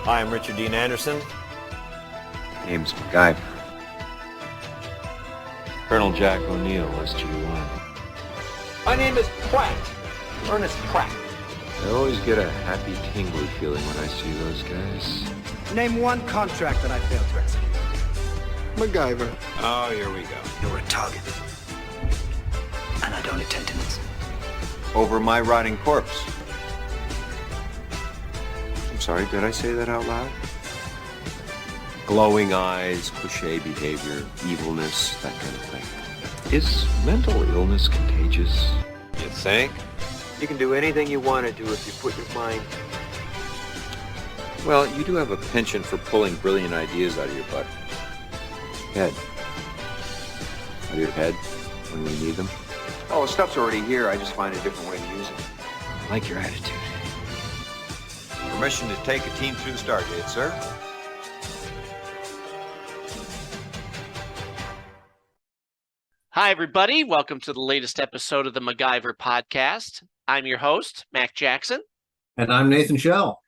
Hi, I'm Richard Dean Anderson. Name's MacGyver. Colonel Jack O'Neill, SG-1. My name is Pratt. Ernest Pratt. I always get a happy, tingly feeling when I see those guys. Name one contract that I failed to execute. MacGyver. Oh, here we go. You're a target. And I don't intend to miss. Over my rotting corpse. I'm sorry, did I say that out loud? Glowing eyes, cliche behavior, evilness, that kind of thing. Is mental illness contagious? You think? You can do anything you want to do if you put your mind. Well, you do have a penchant for pulling brilliant ideas out of your butt. Head. Out of your head when we need them. Oh, the stuff's already here. I just find a different way to use it. I like your attitude. Permission to take a team through the Stargate, sir. Hi, everybody. Welcome to the latest episode of the MacGyver podcast. I'm your host, Mac Jackson. And I'm Nathan Shell.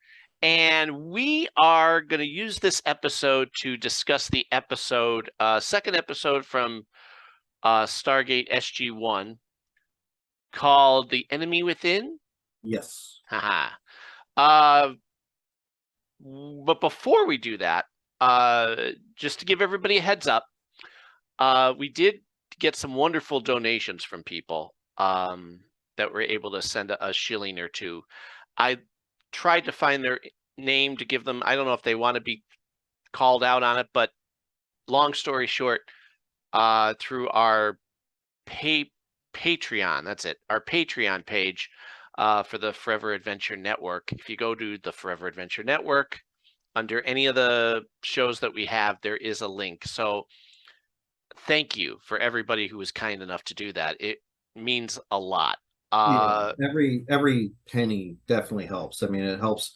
And we are going to use this episode to discuss the episode, second episode from Stargate SG-1 called The Enemy Within. Yes. Haha. But before we do that, just to give everybody a heads up, we did get some wonderful donations from people that were able to send a shilling or two. I tried to find their name to give them. I don't know if they want to be called out on it, but long story short, through our Patreon, that's it, our Patreon page for the Forever Adventure Network. If you go to the Forever Adventure Network, under any of the shows that we have, there is a link. So thank you for everybody who was kind enough to do that. It means a lot. Every penny definitely helps. I mean, it helps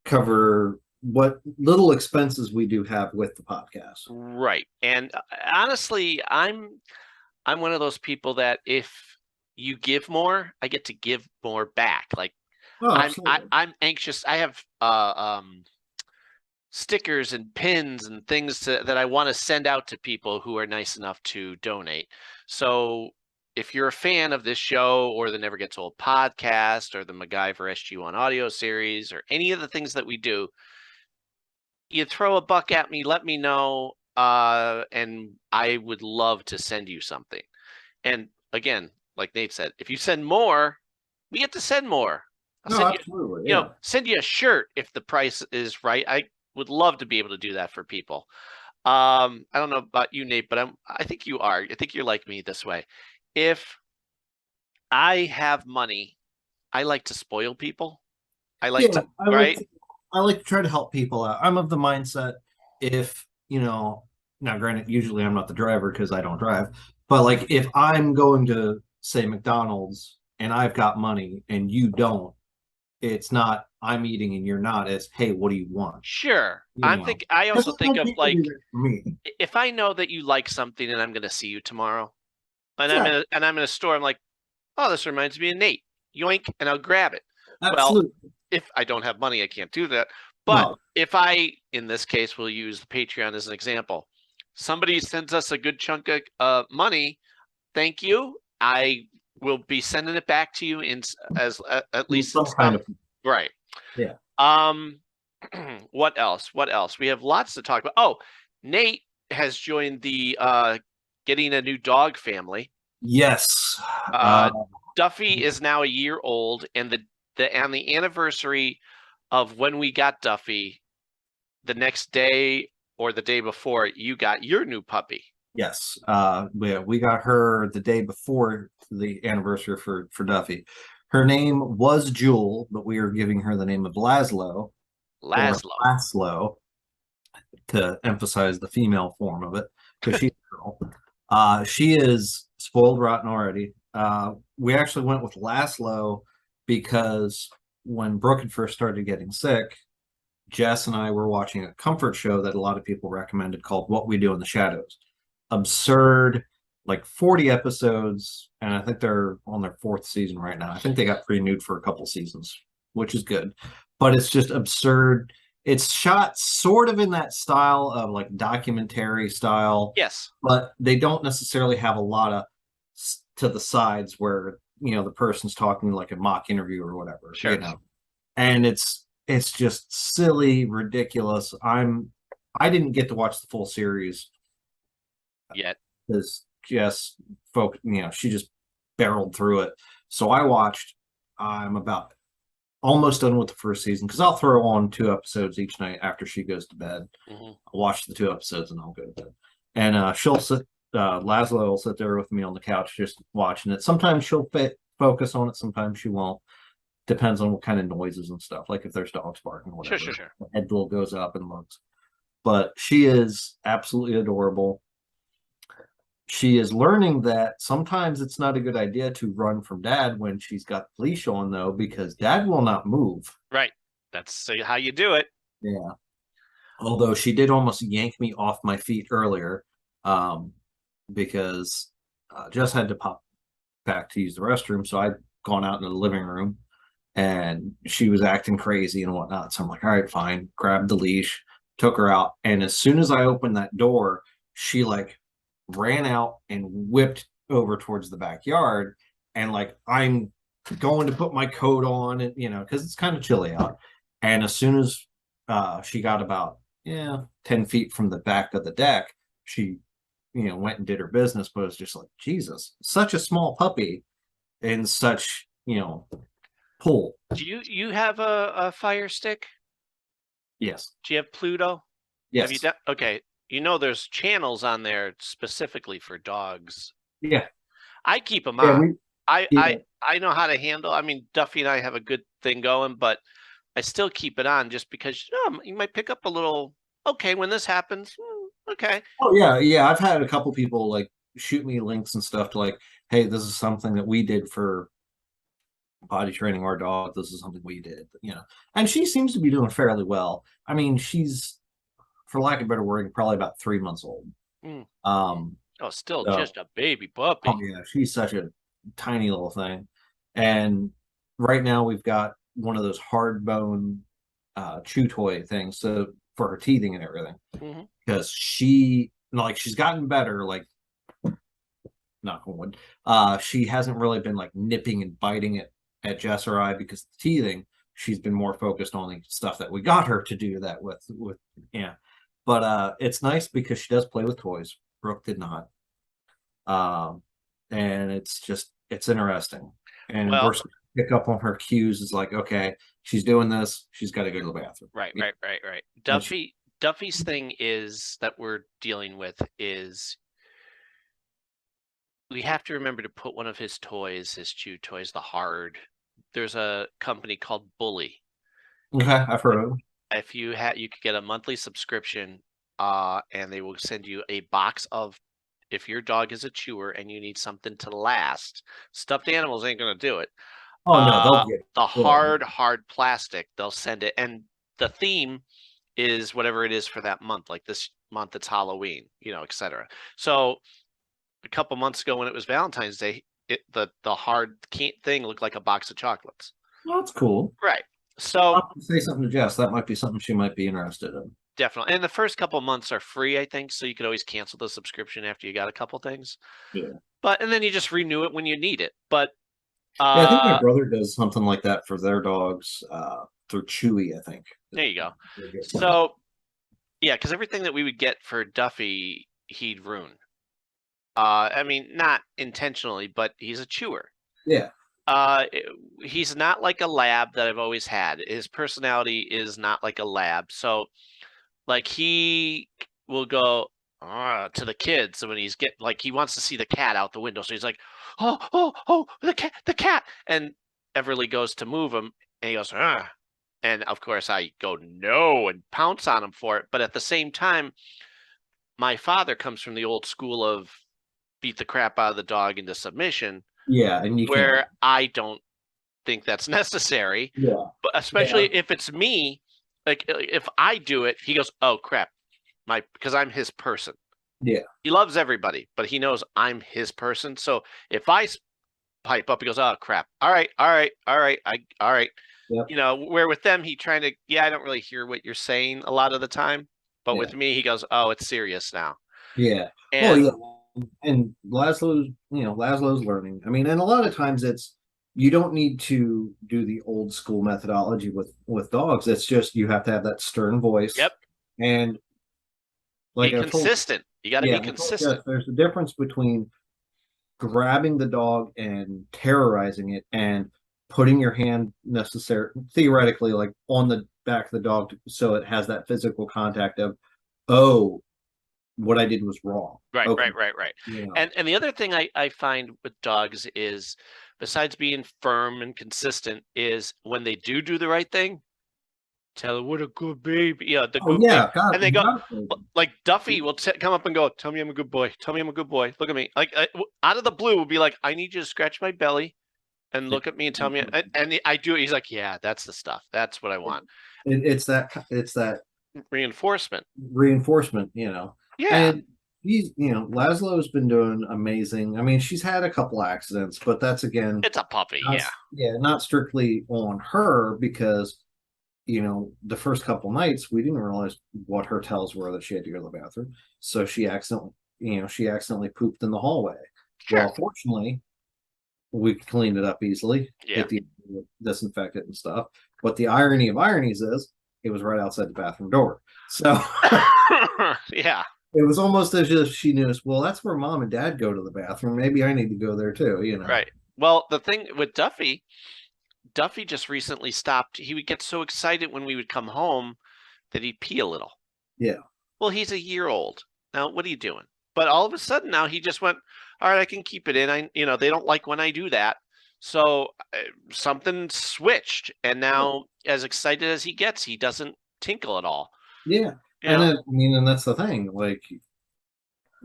cover what little expenses we do have with the podcast. Right. And honestly, I'm one of those people that if you give more, I get to give more back. Like I'm anxious. I have stickers and pins and things that I want to send out to people who are nice enough to donate. So if you're a fan of this show or the Never Gets Old podcast or the MacGyver SG-1 audio series or any of the things that we do, you throw a buck at me, let me know, and I would love to send you something. And again, like Nate said, if you send more, we get to send more. Absolutely. Send you a shirt if the price is right. I would love to be able to do that for people. I don't know about you, Nate, but I think you are. I think you're like me this way. If I have money, I like to spoil people. I like to try to help people out. I'm of the mindset if, now granted, usually I'm not the driver because I don't drive, but like if I'm going to say McDonald's and I've got money and you don't, it's not I'm eating and you're not. It's, hey, what do you want? Sure. I also think of like, if I know that you like something and I'm going to see you tomorrow, and I'm in a store, I'm like, oh, this reminds me of Nate. Yoink, and I'll grab it. Absolutely. Well, if I don't have money, I can't do that. But if I, in this case, we'll use the Patreon as an example. Somebody sends us a good chunk of money. Thank you. I will be sending it back to you as at least some kind of right. Yeah. What else? We have lots to talk about. Oh, Nate has joined the getting a new dog family. Yes. Duffy is now a year old, and on the anniversary of when we got Duffy, the next day or the day before, you got your new puppy. Yes. We got her the day before the anniversary for Duffy. Her name was Jewel, but we are giving her the name of Laszlo to emphasize the female form of it because she's a girl. She is spoiled rotten already. We actually went with Laszlo because when Brooke had first started getting sick, Jess and I were watching a comfort show that a lot of people recommended called What We Do in the Shadows. Absurd, like 40 episodes, and I think they're on their 4th season right now. I think they got renewed for a couple seasons, which is good. But it's just absurd it's shot sort of in that style of like documentary style, Yes. but they don't necessarily have a lot of to the sides where the person's talking like a mock interview or whatever, Sure. And it's just silly, ridiculous. I didn't get to watch the full series Yet. because Jess she just barreled through it. So I watched. I'm about almost done with the first season because I'll throw on 2 episodes each night after she goes to bed. Mm-hmm. I'll watch the 2 episodes and I'll go to bed. And she'll sit. Laszlo will sit there with me on the couch just watching it. Sometimes she'll focus on it. Sometimes she won't. Depends on what kind of noises and stuff. Like if there's dogs barking, whatever. Sure. The head little goes up and looks. But she is absolutely adorable. She is learning that sometimes it's not a good idea to run from dad when she's got the leash on, though, because dad will not move. Right. That's how you do it. Yeah. Although she did almost yank me off my feet earlier, because Jess had to pop back to use the restroom. So I'd gone out into the living room and she was acting crazy and whatnot. So I'm like, all right, fine. Grabbed the leash, took her out. And as soon as I opened that door, she like ran out and whipped over towards the backyard. And like, I'm going to put my coat on and, because it's kind of chilly out. And as soon as she got about 10 feet from the back of the deck, she went and did her business. But it was just like, Jesus, such a small puppy and such pull. Do you have a Fire Stick? Yes. Do you have Pluto? Yes. Have you okay. There's channels on there specifically for dogs. Yeah. I keep them on. I know how to handle. I mean, Duffy and I have a good thing going, but I still keep it on just because you might pick up a little. Okay, when this happens, okay. Oh yeah. I've had a couple people like shoot me links and stuff to like, hey, this is something that we did for potty training our dog. This is something we did, And she seems to be doing fairly well. I mean, she's, for lack of a better wording, probably about 3 months old. Still just a baby puppy. Oh yeah, she's such a tiny little thing. And right now we've got one of those hard bone chew toy things, so for her teething and everything. Because she's gotten better, like knock on wood. She hasn't really been like nipping and biting it at Jess or I because of the teething. She's been more focused on the stuff that we got her to do that with. But it's nice because she does play with toys. Brooke did not. And it's interesting. And we're pick up on her cues. Is like, okay, she's doing this. She's got to go to the bathroom. Right. Duffy's thing is that we're dealing with is we have to remember to put one of his toys, his chew toys, there's a company called Bully. Okay, I've heard of it. If you could get a monthly subscription, and they will send you a box of, if your dog is a chewer and you need something to last, stuffed animals ain't gonna do it. Oh no, they'll get the hard plastic. They'll send it, and the theme is whatever it is for that month. Like this month, it's Halloween, etc. So a couple months ago when it was Valentine's Day, the hard thing looked like a box of chocolates. Well, that's cool. Right. So I'll say something to Jess. That might be something she might be interested in. Definitely. And the first couple months are free, I think. So you could always cancel the subscription after you got a couple things. Yeah. And then you just renew it when you need it. But I think my brother does something like that for their dogs through Chewy, I think. There you go. So yeah, because everything that we would get for Duffy, he'd ruin. I mean, not intentionally, but he's a chewer. Yeah. He's not like a lab that I've always had. His personality is not like a lab. So like he will go to the kids when he's he wants to see the cat out the window. So he's like, oh, the cat. And Everly goes to move him and he goes, and of course I go, no, and pounce on him for it. But at the same time, my father comes from the old school of beat the crap out of the dog into submission. Yeah. And I don't think that's necessary. Yeah. But especially if it's me, like if I do it, he goes, oh crap. Because I'm his person. Yeah. He loves everybody, but he knows I'm his person. So if I pipe up. He goes, "Oh crap! All right, all right, all right, all right." Yep. You know, where with them, he trying to, yeah, I don't really hear what you're saying a lot of the time, but with me, he goes, "Oh, it's serious now." Yeah. Well, And yeah. And Laszlo's learning. I mean, and a lot of times you don't need to do the old school methodology with dogs. It's just you have to have that stern voice. yep, And be like I told, consistent. You got to yeah, be I told consistent. Jeff, there's a difference between grabbing the dog and terrorizing it and putting your hand theoretically like on the back of the dog so it has that physical contact of, oh, what I did was wrong. Right, Okay. right. You know. And the other thing I find with dogs is, besides being firm and consistent, is when they do the right thing, tell her what a good baby. Yeah, the Oh good baby. yeah, God, And they go, exactly. like Duffy will come up and go, "Tell me I'm a good boy. Tell me I'm a good boy. Look at me." Like out of the blue, will be like, "I need you to scratch my belly and look at me and tell me." And I do it. He's like, "Yeah, that's the stuff. That's what I want." It's that Reinforcement. reinforcement, you know. Yeah, And Laszlo's been doing amazing. I mean, she's had a couple accidents, but that's again, it's a puppy. not, Yeah, not strictly on her because the first couple nights we didn't realize what her tells were that she had to go to the bathroom. So she accidentally pooped in the hallway. sure. Well, fortunately, we cleaned it up easily. Yeah. Disinfectant and stuff. But the irony of ironies is it was right outside the bathroom door. So Yeah. it was almost as if she knew, well, that's where mom and dad go to the bathroom. Maybe I need to go there too, Right. Well, the thing with Duffy just recently stopped. He would get so excited when we would come home that he'd pee a little. Yeah. Well, he's a year old. Now, what are you doing? But all of a sudden now he just went, all right, I can keep it in. They don't like when I do that. So something switched. And now as excited as he gets, he doesn't tinkle at all. Yeah. And that's the thing. Like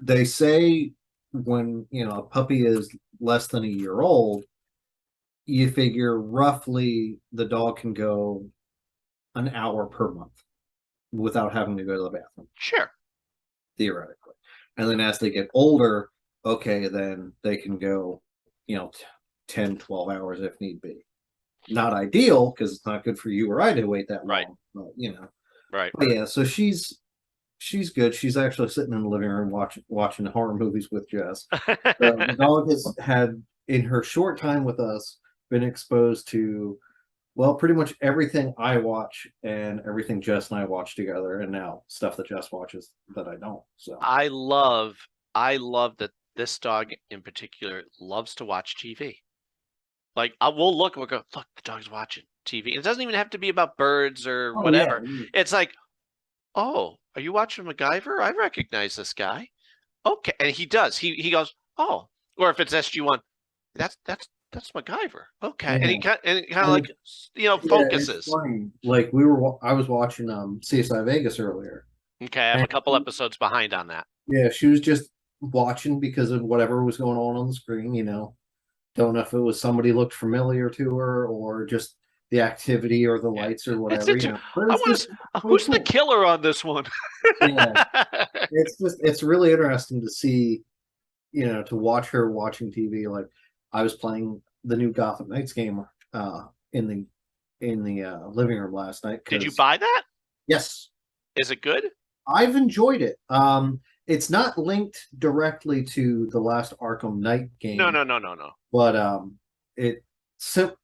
they say when, a puppy is less than a year old, you figure roughly the dog can go an hour per month without having to go to the bathroom. Sure. Theoretically. And then as they get older, okay, then they can go, 10, 12 hours if need be. Not ideal because it's not good for you or I to wait that long. Right. But, Right. But yeah, so she's good. She's actually sitting in the living room watching horror movies with Jess. The dog has had, in her short time with us, been exposed to, well, pretty much everything I watch and everything Jess and I watch together, and now stuff that Jess watches that I don't. So I love that this dog in particular loves to watch TV. Like we'll go, look, the dog's watching TV. It doesn't even have to be about birds or whatever. Yeah. It's like, oh, are you watching MacGyver? I recognize this guy. Okay, and he does. He goes, oh, or if it's SG1, that's MacGyver. Okay, and he kind of like focuses. Like I was watching CSI Vegas earlier. Okay, I have a couple episodes behind on that. Yeah, she was just watching because of whatever was going on the screen. Don't know if it was somebody looked familiar to her or just the activity or the lights or whatever. Who's the killer on this one? Yeah. It's really interesting to see, to watch her watching TV. Like I was playing the new Gotham Knights game in the living room last night. Did you buy that? Yes. Is it good? I've enjoyed it. It's not linked directly to the last Arkham Knight game. No. But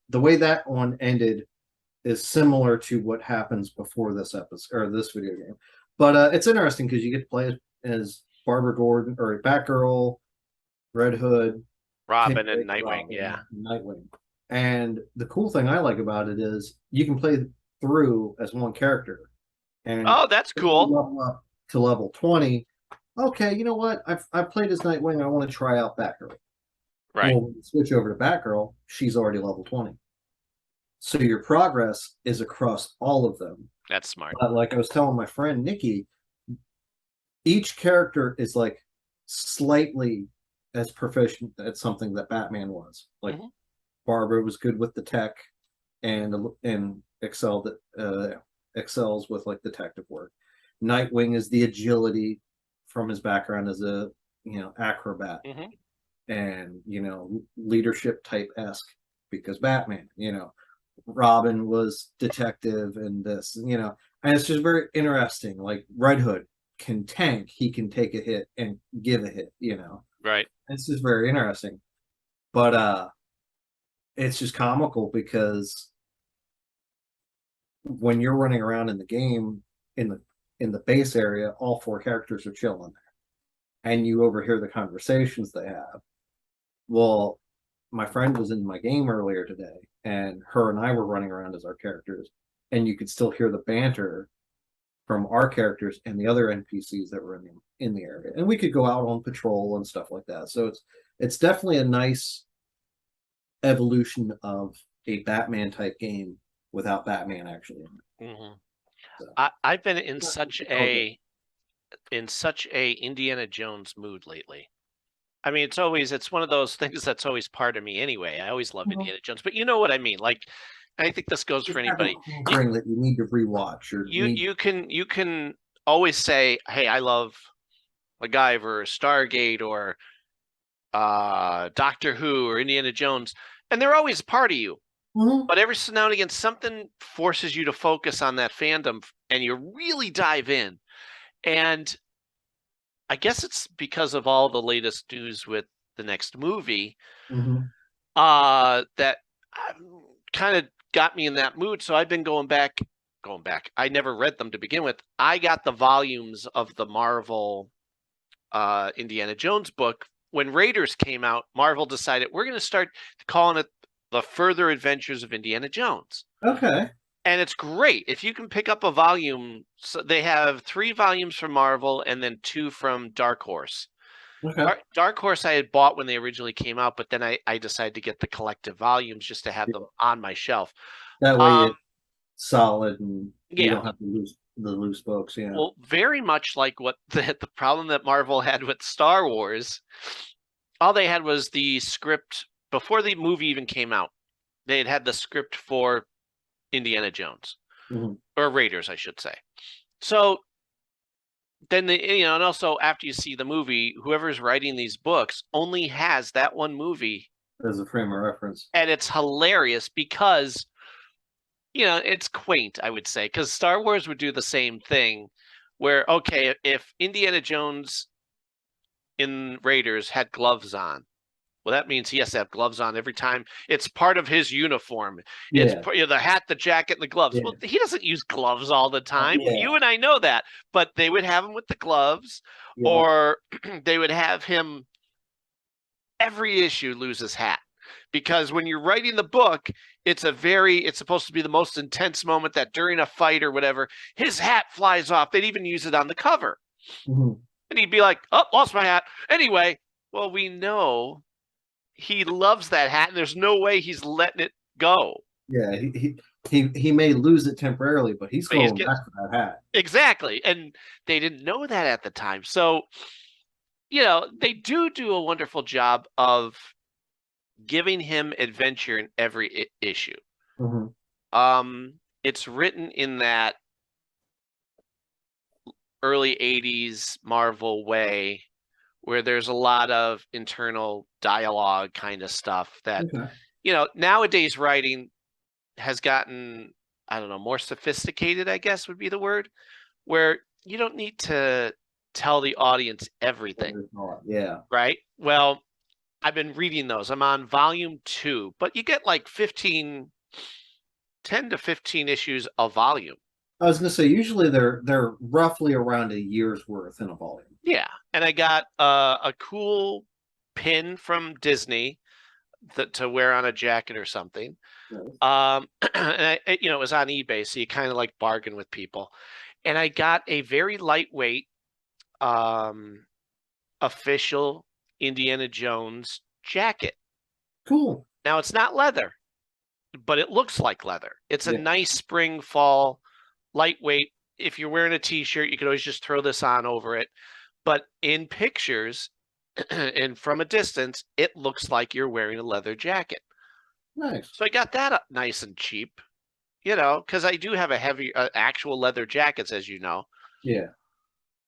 the way that one ended is similar to what happens before this episode or this video game. But it's interesting because you get to play as Barbara Gordon or Batgirl, Red Hood, Robin, and Nightwing. Yeah, Nightwing. And the cool thing I like about it is you can play through as one character. And oh, that's cool. Level up to level 20. Okay, you know what? I've played as Nightwing. I want to try out Batgirl. Right. Well, when you switch over to Batgirl, she's already level 20. So your progress is across all of them. That's smart. Like I was telling my friend Nikki, each character is like slightly as proficient at something that Batman was. Like Barbara was good with the tech and excelled excels with like detective work. Nightwing is the agility from his background as a acrobat. and leadership type esque because Batman, Robin was detective and this, and it's just very interesting. Like Red Hood can tank, he can take a hit and give a hit. Right. It's just very interesting. But it's just comical because when you're running around in the game in the base area, all four characters are chilling there, and you overhear the conversations they have. Well, my friend was in my game earlier today, and her and I were running around as our characters, and you could still hear the banter from our characters and the other NPCs that were in the area, and we could go out on patrol and stuff like that. So it's definitely a nice evolution of a Batman type game without Batman actually in it. Mm-hmm. So. I've been in such a Indiana Jones mood lately. I mean, it's one of those things that's always part of me anyway. I always love Indiana Jones, but you know what I mean. Like, I think this goes for anybody. That you need to rewatch, or you can always say, "Hey, I love MacGyver, or Stargate, or Doctor Who, or Indiana Jones," and they're always a part of you. Mm-hmm. But every now and again, something forces you to focus on that fandom, and you really dive in. And I guess it's because of all the latest news with the next movie, that kind of got me in that mood. So I've been going back. I never read them to begin with. I got the volumes of the Marvel Indiana Jones book. When Raiders came out, Marvel decided we're going to start calling it The Further Adventures of Indiana Jones. Okay. And it's great. If you can pick up a volume, so they have 3 volumes from Marvel and then 2 from Dark Horse. Okay. Dark Horse I had bought when they originally came out, but then I decided to get the collective volumes just to have them on my shelf. That way it's solid and you Yeah. don't have to lose the loose books. Yeah. Well, very much like what the problem that Marvel had with Star Wars. All they had was the script before the movie even came out. They had the script for Indiana Jones, or Raiders, I should say. So then and also after you see the movie, whoever's writing these books only has that one movie as a frame of reference, and it's hilarious because it's quaint, I would say, because Star Wars would do the same thing, where okay, if Indiana Jones in Raiders had gloves on, well, that means he has to have gloves on every time. It's part of his uniform. Yeah. It's the hat, the jacket, and the gloves. Yeah. Well, he doesn't use gloves all the time. Yeah. You and I know that. But they would have him with the gloves, or they would have him every issue lose his hat. Because when you're writing the book, it's supposed to be the most intense moment that during a fight or whatever, his hat flies off. They'd even use it on the cover. And he'd be like, "Oh, lost my hat." Anyway, well, we know he loves that hat, and there's no way he's letting it go. Yeah, he may lose it temporarily, but he's going back for that hat. Exactly, and they didn't know that at the time. So, they do a wonderful job of giving him adventure in every issue. It's written in that early 80s Marvel way, where there's a lot of internal dialogue kind of stuff that, nowadays writing has gotten, I don't know, more sophisticated, I guess would be the word, where you don't need to tell the audience everything. Yeah. Right? Well, I've been reading those. I'm on volume 2, but you get like 10 to 15 issues a volume. I was going to say, usually they're roughly around a year's worth in a volume. Yeah, and I got a cool pin from Disney to wear on a jacket or something. And it was on eBay, so you kind of like bargain with people. And I got a very lightweight official Indiana Jones jacket. Cool. Now it's not leather, but it looks like leather. It's a nice spring fall, lightweight. If you're wearing a t-shirt, you could always just throw this on over it. But in pictures and from a distance, it looks like you're wearing a leather jacket. Nice. So I got that up nice and cheap, because I do have a heavy actual leather jackets, as you know. Yeah.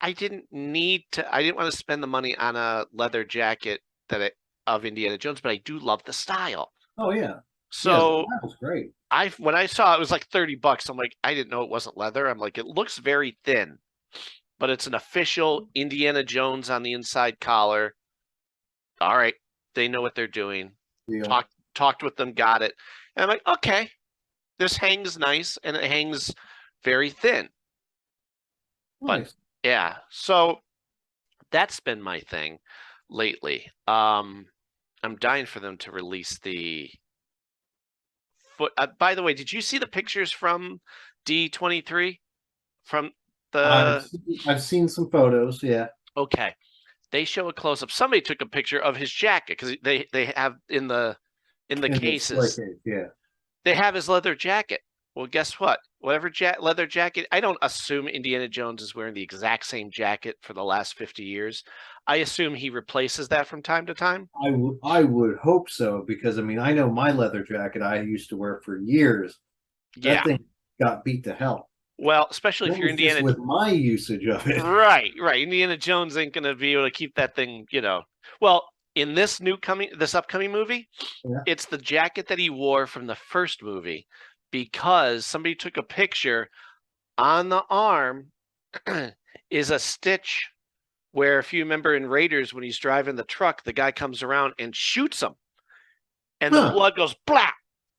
I didn't want to spend the money on a leather jacket that of Indiana Jones, but I do love the style. Oh yeah. So that was great. when I saw it was like $30, I'm like, I didn't know it wasn't leather. I'm like, it looks very thin, but it's an official Indiana Jones on the inside collar. All right, they know what they're doing. Yeah. Talked with them, got it. And I'm like, okay, this hangs nice and it hangs very thin. Nice. But yeah, so that's been my thing lately. I'm dying for them to release the foot. By the way, did you see the pictures from D23 from the? I've seen some photos. Yeah. Okay, they show a close up. Somebody took a picture of his jacket because they have in the cases. Yeah. They have his leather jacket. Well, guess what? Whatever leather jacket, I don't assume Indiana Jones is wearing the exact same jacket for the last 50 years. I assume he replaces that from time to time. I would hope so, because I mean, I know my leather jacket I used to wear for years. That thing got beat to hell. Well, especially if you're Indiana with my usage of it. Right. Indiana Jones ain't gonna be able to keep that thing, Well, in this upcoming movie, it's the jacket that he wore from the first movie, because somebody took a picture on the arm is a stitch where, if you remember in Raiders, when he's driving the truck, the guy comes around and shoots him and the blood goes blah.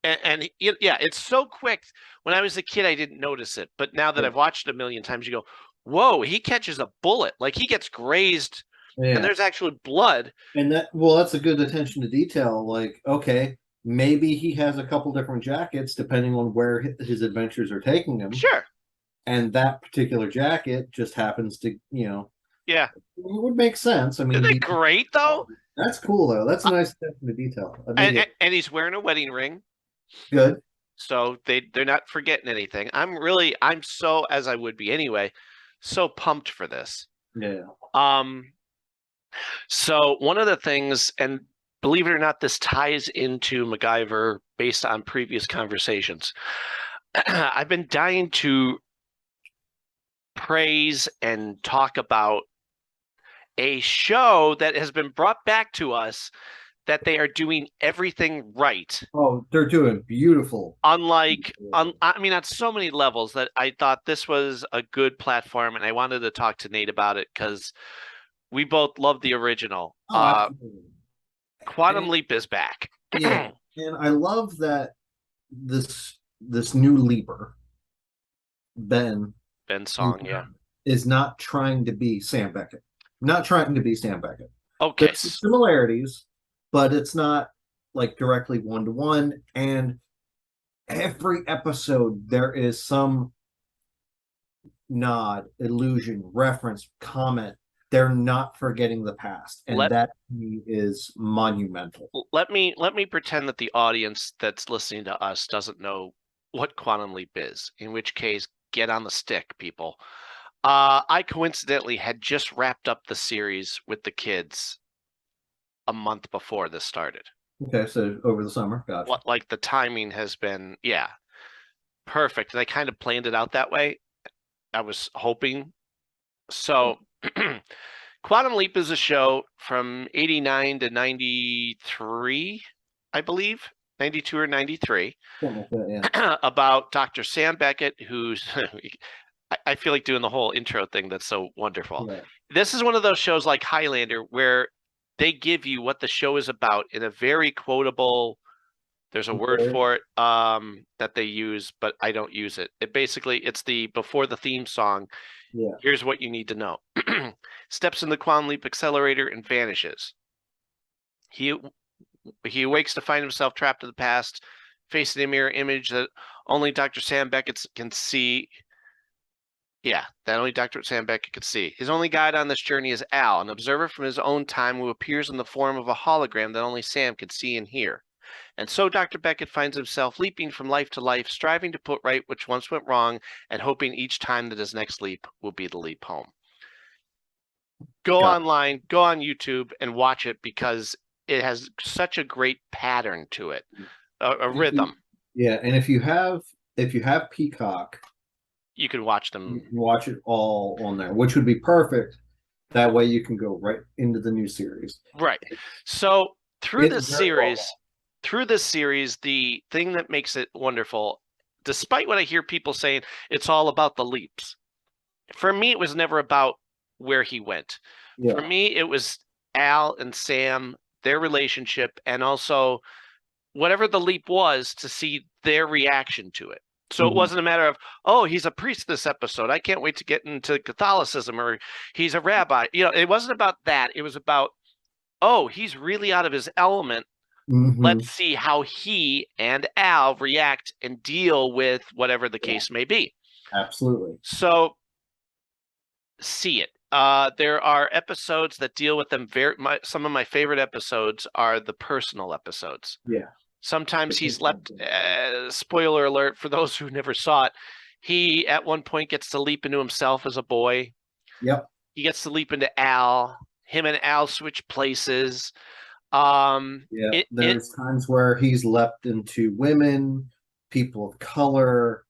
And it's so quick. When I was a kid, I didn't notice it, but now that I've watched it a million times, you go, whoa, he catches a bullet. Like, he gets grazed and there's actually blood. And that's a good attention to detail. Like, okay, maybe he has a couple different jackets depending on where his adventures are taking him. Sure. And that particular jacket just happens to, Yeah. It would make sense. I mean, isn't it great though? That's cool though. That's a nice attention to detail. And he's wearing a wedding ring. Good. So they're not forgetting anything. I'm so, as I would be anyway, so pumped for this. Yeah. So one of the things, and believe it or not, this ties into MacGyver based on previous conversations. I've been dying to praise and talk about a show that has been brought back to us, that they are doing everything right. Oh, they're doing beautiful. Unlike, I mean, on so many levels, that I thought this was a good platform, and I wanted to talk to Nate about it because we both love the original. Quantum Leap is back. Yeah, and I love that this new leaper, Ben Song, is not trying to be Sam Beckett. Not trying to be Sam Beckett. Okay. There's similarities, but it's not like directly one-to-one. And every episode there is some nod, allusion, reference, comment. They're not forgetting the past, and that to me is monumental. Let me pretend that the audience that's listening to us doesn't know what Quantum Leap is, in which case, get on the stick, people. I coincidentally had just wrapped up the series with the kids a month before this started. Okay, so over the summer, gotcha. Like, the timing has been, perfect. And I kind of planned it out that way. I was hoping. So Quantum Leap is a show from 89 to 93, I believe, 92 or 93, about Dr. Sam Beckett, who's I feel like doing the whole intro thing. That's so wonderful. Yeah. This is one of those shows like Highlander where they give you what the show is about in a very quotable, there's a word for it that they use, but I don't use it. It's the before the theme song. Yeah. Here's what you need to know. Steps in the Quantum Leap accelerator and vanishes. He awakes to find himself trapped in the past, facing a mirror image that only Dr. Sam Beckett can see. Yeah, that only Dr. Sam Beckett could see. His only guide on this journey is Al, an observer from his own time who appears in the form of a hologram that only Sam could see and hear. And so Dr. Beckett finds himself leaping from life to life, striving to put right which once went wrong, and hoping each time that his next leap will be the leap home. Go online, go on YouTube, and watch it, because it has such a great pattern to it, a rhythm. Yeah, and if you have Peacock, you can watch them. You can watch it all on there, which would be perfect. That way you can go right into the new series. Right. So through It's this very well series, the thing that makes it wonderful, despite what I hear people saying, it's all about the leaps. For me, it was never about where he went. Yeah. For me, it was Al and Sam, their relationship, and also whatever the leap was to see their reaction to it. So it wasn't a matter of, oh, he's a priest this episode, I can't wait to get into Catholicism, or he's a rabbi. It wasn't about that. It was about, oh, he's really out of his element. Let's see how he and Al react and deal with whatever the case may be. Absolutely. So see it. There are episodes that deal with them. Some of my favorite episodes are the personal episodes. Yeah. Sometimes he's left, spoiler alert for those who never saw it, he at one point gets to leap into himself as a boy. Yep. He gets to leap into Al. Him and Al switch places. There's times where he's leapt into women, people of color,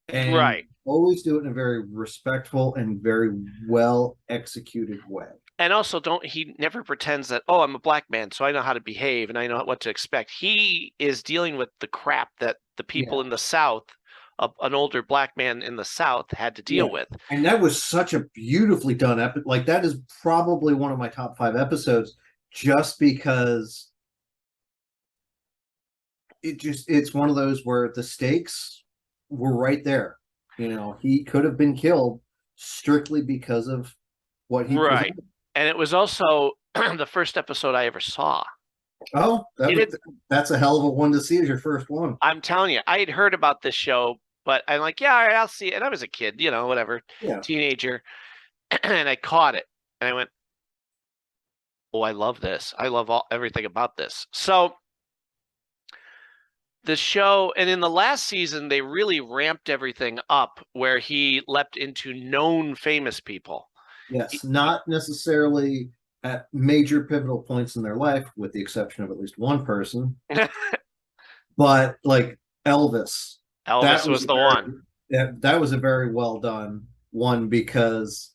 and right. always do it in a very respectful and very well executed way. And also, he never pretends that, oh, I'm a black man, so I know how to behave and I know what to expect. He is dealing with the crap that the people in the South, an older black man in the South, had to deal with. And that was such a beautifully done episode. Like, that is probably one of my top 5 episodes, just because it's one of those where the stakes were right there. He could have been killed strictly because of what he presented. And it was also the first episode I ever saw. Oh, that's a hell of a one to see as your first one. I'm telling you, I had heard about this show, but I'm like, yeah, all right, I'll see it. And I was a kid, whatever, teenager. And I caught it. And I went, oh, I love this. I love everything about this. So the show, and in the last season, they really ramped everything up where he leapt into known famous people. Yes, not necessarily at major pivotal points in their life, with the exception of at least one person. But like Elvis. Elvis was the one. That was a very well done one, because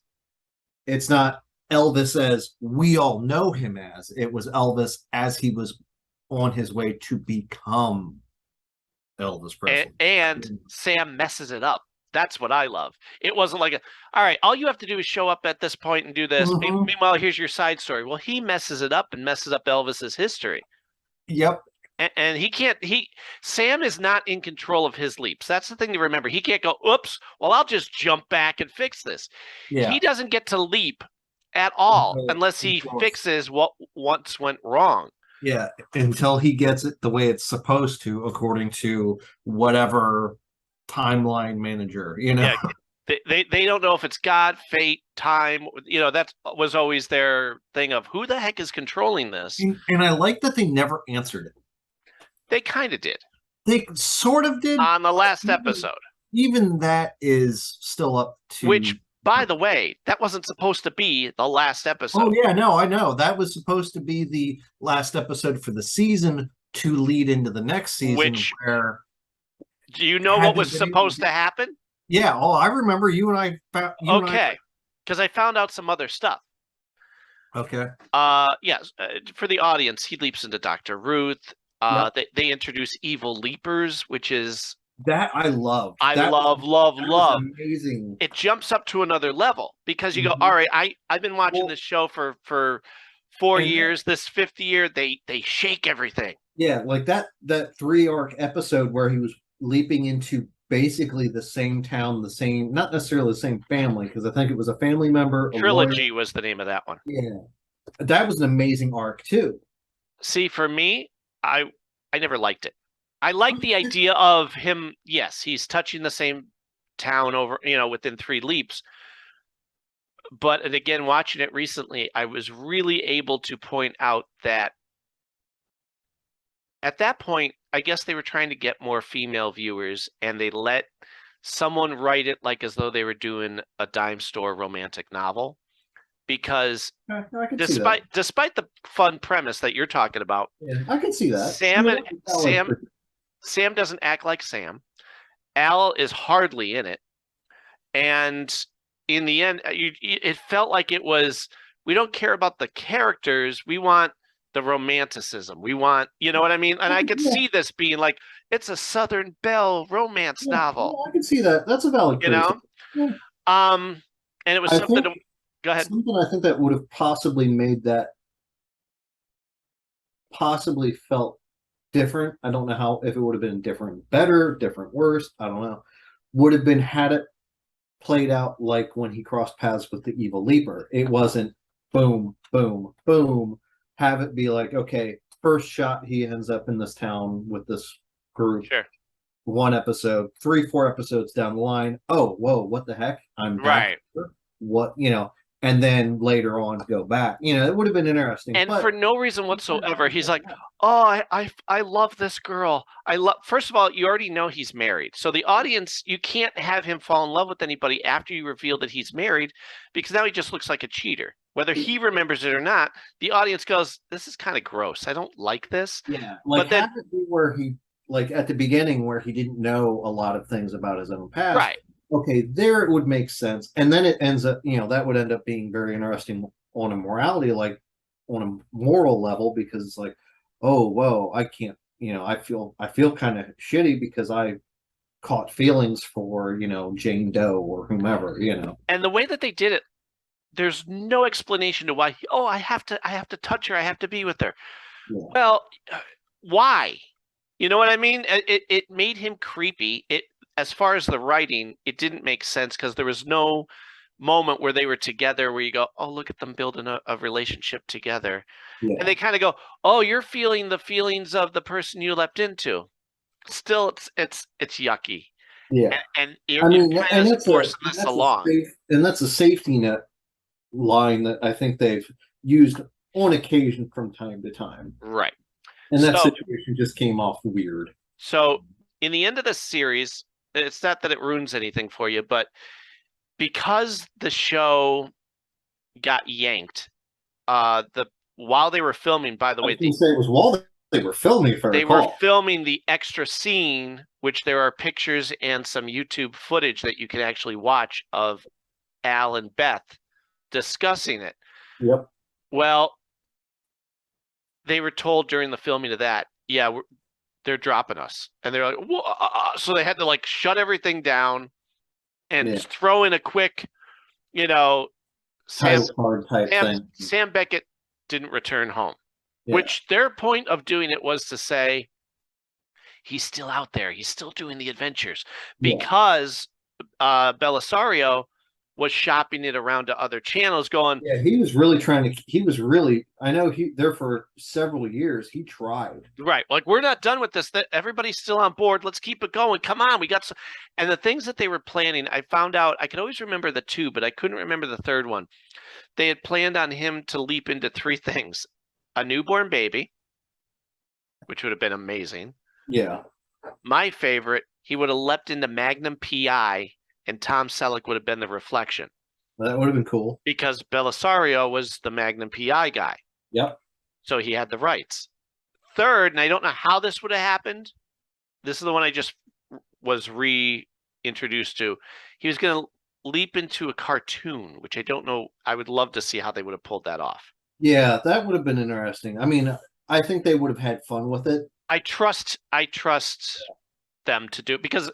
it's not Elvis as we all know him as. It was Elvis as he was on his way to become Elvis Presley. And Sam messes it up. That's what I love. It wasn't like, all right, all you have to do is show up at this point and do this. Meanwhile, here's your side story. Well, he messes it up and messes up Elvis's history. Yep. And Sam is not in control of his leaps. That's the thing to remember. He can't go, oops, well, I'll just jump back and fix this. Yeah. He doesn't get to leap at all unless he fixes what once went wrong. Yeah, until he gets it the way it's supposed to, according to whatever timeline manager, Yeah. They don't know if it's God, fate, time. That was always their thing of who the heck is controlling this. And I like that they never answered it. They kind of did. They sort of did. On the last episode. Even that is still up to... Which, by the way, that wasn't supposed to be the last episode. Oh, yeah, no, I know. That was supposed to be the last episode for the season to lead into the next season. Where... Do you know what was supposed to happen? Yeah. Oh, I remember you and I found. Okay. Because I found out some other stuff. Okay. Yes. For the audience, he leaps into Dr. Ruth. They introduce evil leapers, which is that I love. I love. Amazing. It jumps up to another level because you go, all right, I've been watching this show for 4 years. This 5th year, they shake everything. Yeah, like that 3-arc episode where he was leaping into basically the same town, not necessarily the same family, because I think it was a family member. Trilogy was the name of that one. Yeah, that was an amazing arc too. See, for me, I never liked it. I like the idea of him. Yes, he's touching the same town over, within 3 leaps. But and again, watching it recently, I was really able to point out that at that point, I guess they were trying to get more female viewers, and they let someone write it like as though they were doing a dime store romantic novel. Because despite the fun premise that you're talking about, I can see that. Sam doesn't act like Sam. Al is hardly in it, and in the end, it felt like it was, we don't care about the characters. We want the romanticism. We want, you know what I mean? And I could see this being like, it's a Southern Belle romance novel, I can see that. That's a valid you criticism. know? Yeah. And it was I something think go ahead. something I think that would have possibly made that possibly felt different. I don't know how, if it would have been different, better, different, worse. I don't know. Would have been had it played out like when he crossed paths with the evil leaper. It wasn't boom, boom, boom. Have it be like, okay, first shot, he ends up in this town with this group. Sure. One episode, 3, 4 episodes down the line. Oh, whoa, what the heck? I'm back. Right. What, and then later on go back. It would have been interesting. And but for no reason whatsoever, he's like, "Oh, I love this girl. I love." First of all, you already know he's married, so the audience, you can't have him fall in love with anybody after you reveal that he's married, because now he just looks like a cheater. Whether he remembers it or not, the audience goes, "This is kind of gross. I don't like this." yeah, like but then, have it be where he, like at the beginning where he didn't know a lot of things about his own past. right? Okay, there it would make sense. And then it ends up, that would end up being very interesting on a morality, like on a moral level, because it's like, oh, whoa, I can't, I feel kind of shitty because I caught feelings for, Jane Doe or whomever, And the way that they did it, there's no explanation to why. Oh, I have to touch her. I have to be with her. Yeah. Well, why? You know what I mean? It made him creepy. As far as the writing, it didn't make sense because there was no moment where they were together where you go, oh, look at them building a relationship together. Yeah. And they kind of go, oh, you're feeling the feelings of the person you leapt into. Still, it's yucky. Yeah. And you're kind of forcing this along. And that's a safety net line that I think they've used on occasion from time to time. Right. And that situation just came off weird. So in the end of the series, it's not that it ruins anything for you, but because the show got yanked, while they were filming, by the way, say it was while they were filming. They were filming the extra scene, which there are pictures and some YouTube footage that you can actually watch of Al and Beth discussing it. Yep. Well, they were told during the filming of that, yeah, they're dropping us. And they're like, so they had to like shut everything down and throw in a quick, Sam Beckett didn't return home, which their point of doing it was to say, he's still out there. He's still doing the adventures because Belisario was shopping it around to other channels going. Yeah, he was really I know there for several years, he tried. Right. Like, we're not done with this. Everybody's still on board. Let's keep it going. Come on. We got and the things that they were planning, I found out, I could always remember the 2, but I couldn't remember the 3rd one. They had planned on him to leap into 3 things: a newborn baby, which would have been amazing. Yeah. My favorite, he would have leapt into Magnum PI, and Tom Selleck would have been the reflection. That would have been cool. Because Belisario was the Magnum PI guy. Yep. So he had the rights. 3rd, and I don't know how this would have happened. This is the one I just was reintroduced to. He was going to leap into a cartoon, which I don't know. I would love to see how they would have pulled that off. Yeah, that would have been interesting. I mean, I think they would have had fun with it. I trust them to do it because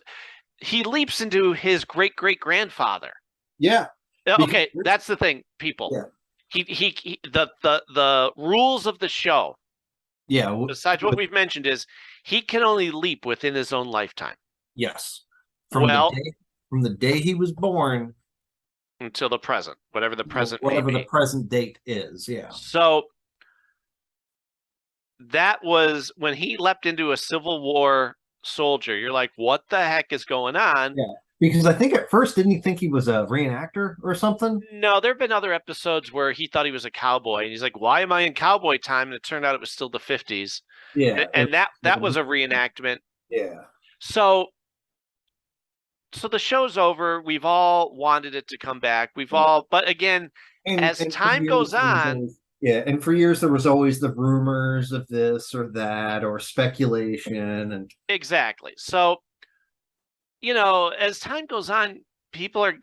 he leaps into his great-great-grandfather. Yeah. Okay, that's the thing, people. Yeah. The rules of the show. Yeah. Besides what we've mentioned is he can only leap within his own lifetime. Yes. From the day he was born until the present, whatever the present the present date is. Yeah. So that was when he leapt into a Civil War soldier. You're like, what the heck is going on? Yeah. Because I think at first, didn't he think he was a reenactor or something? No, there have been other episodes where he thought he was a cowboy, and he's like, "Why am I in cowboy time?" And it turned out it was still the 50s. Yeah, and that was a reenactment. Yeah. So the show's over. We've all wanted it to come back. But again, as time goes on. Yeah, and for years there was always the rumors of this or that or speculation and exactly. So, as time goes on,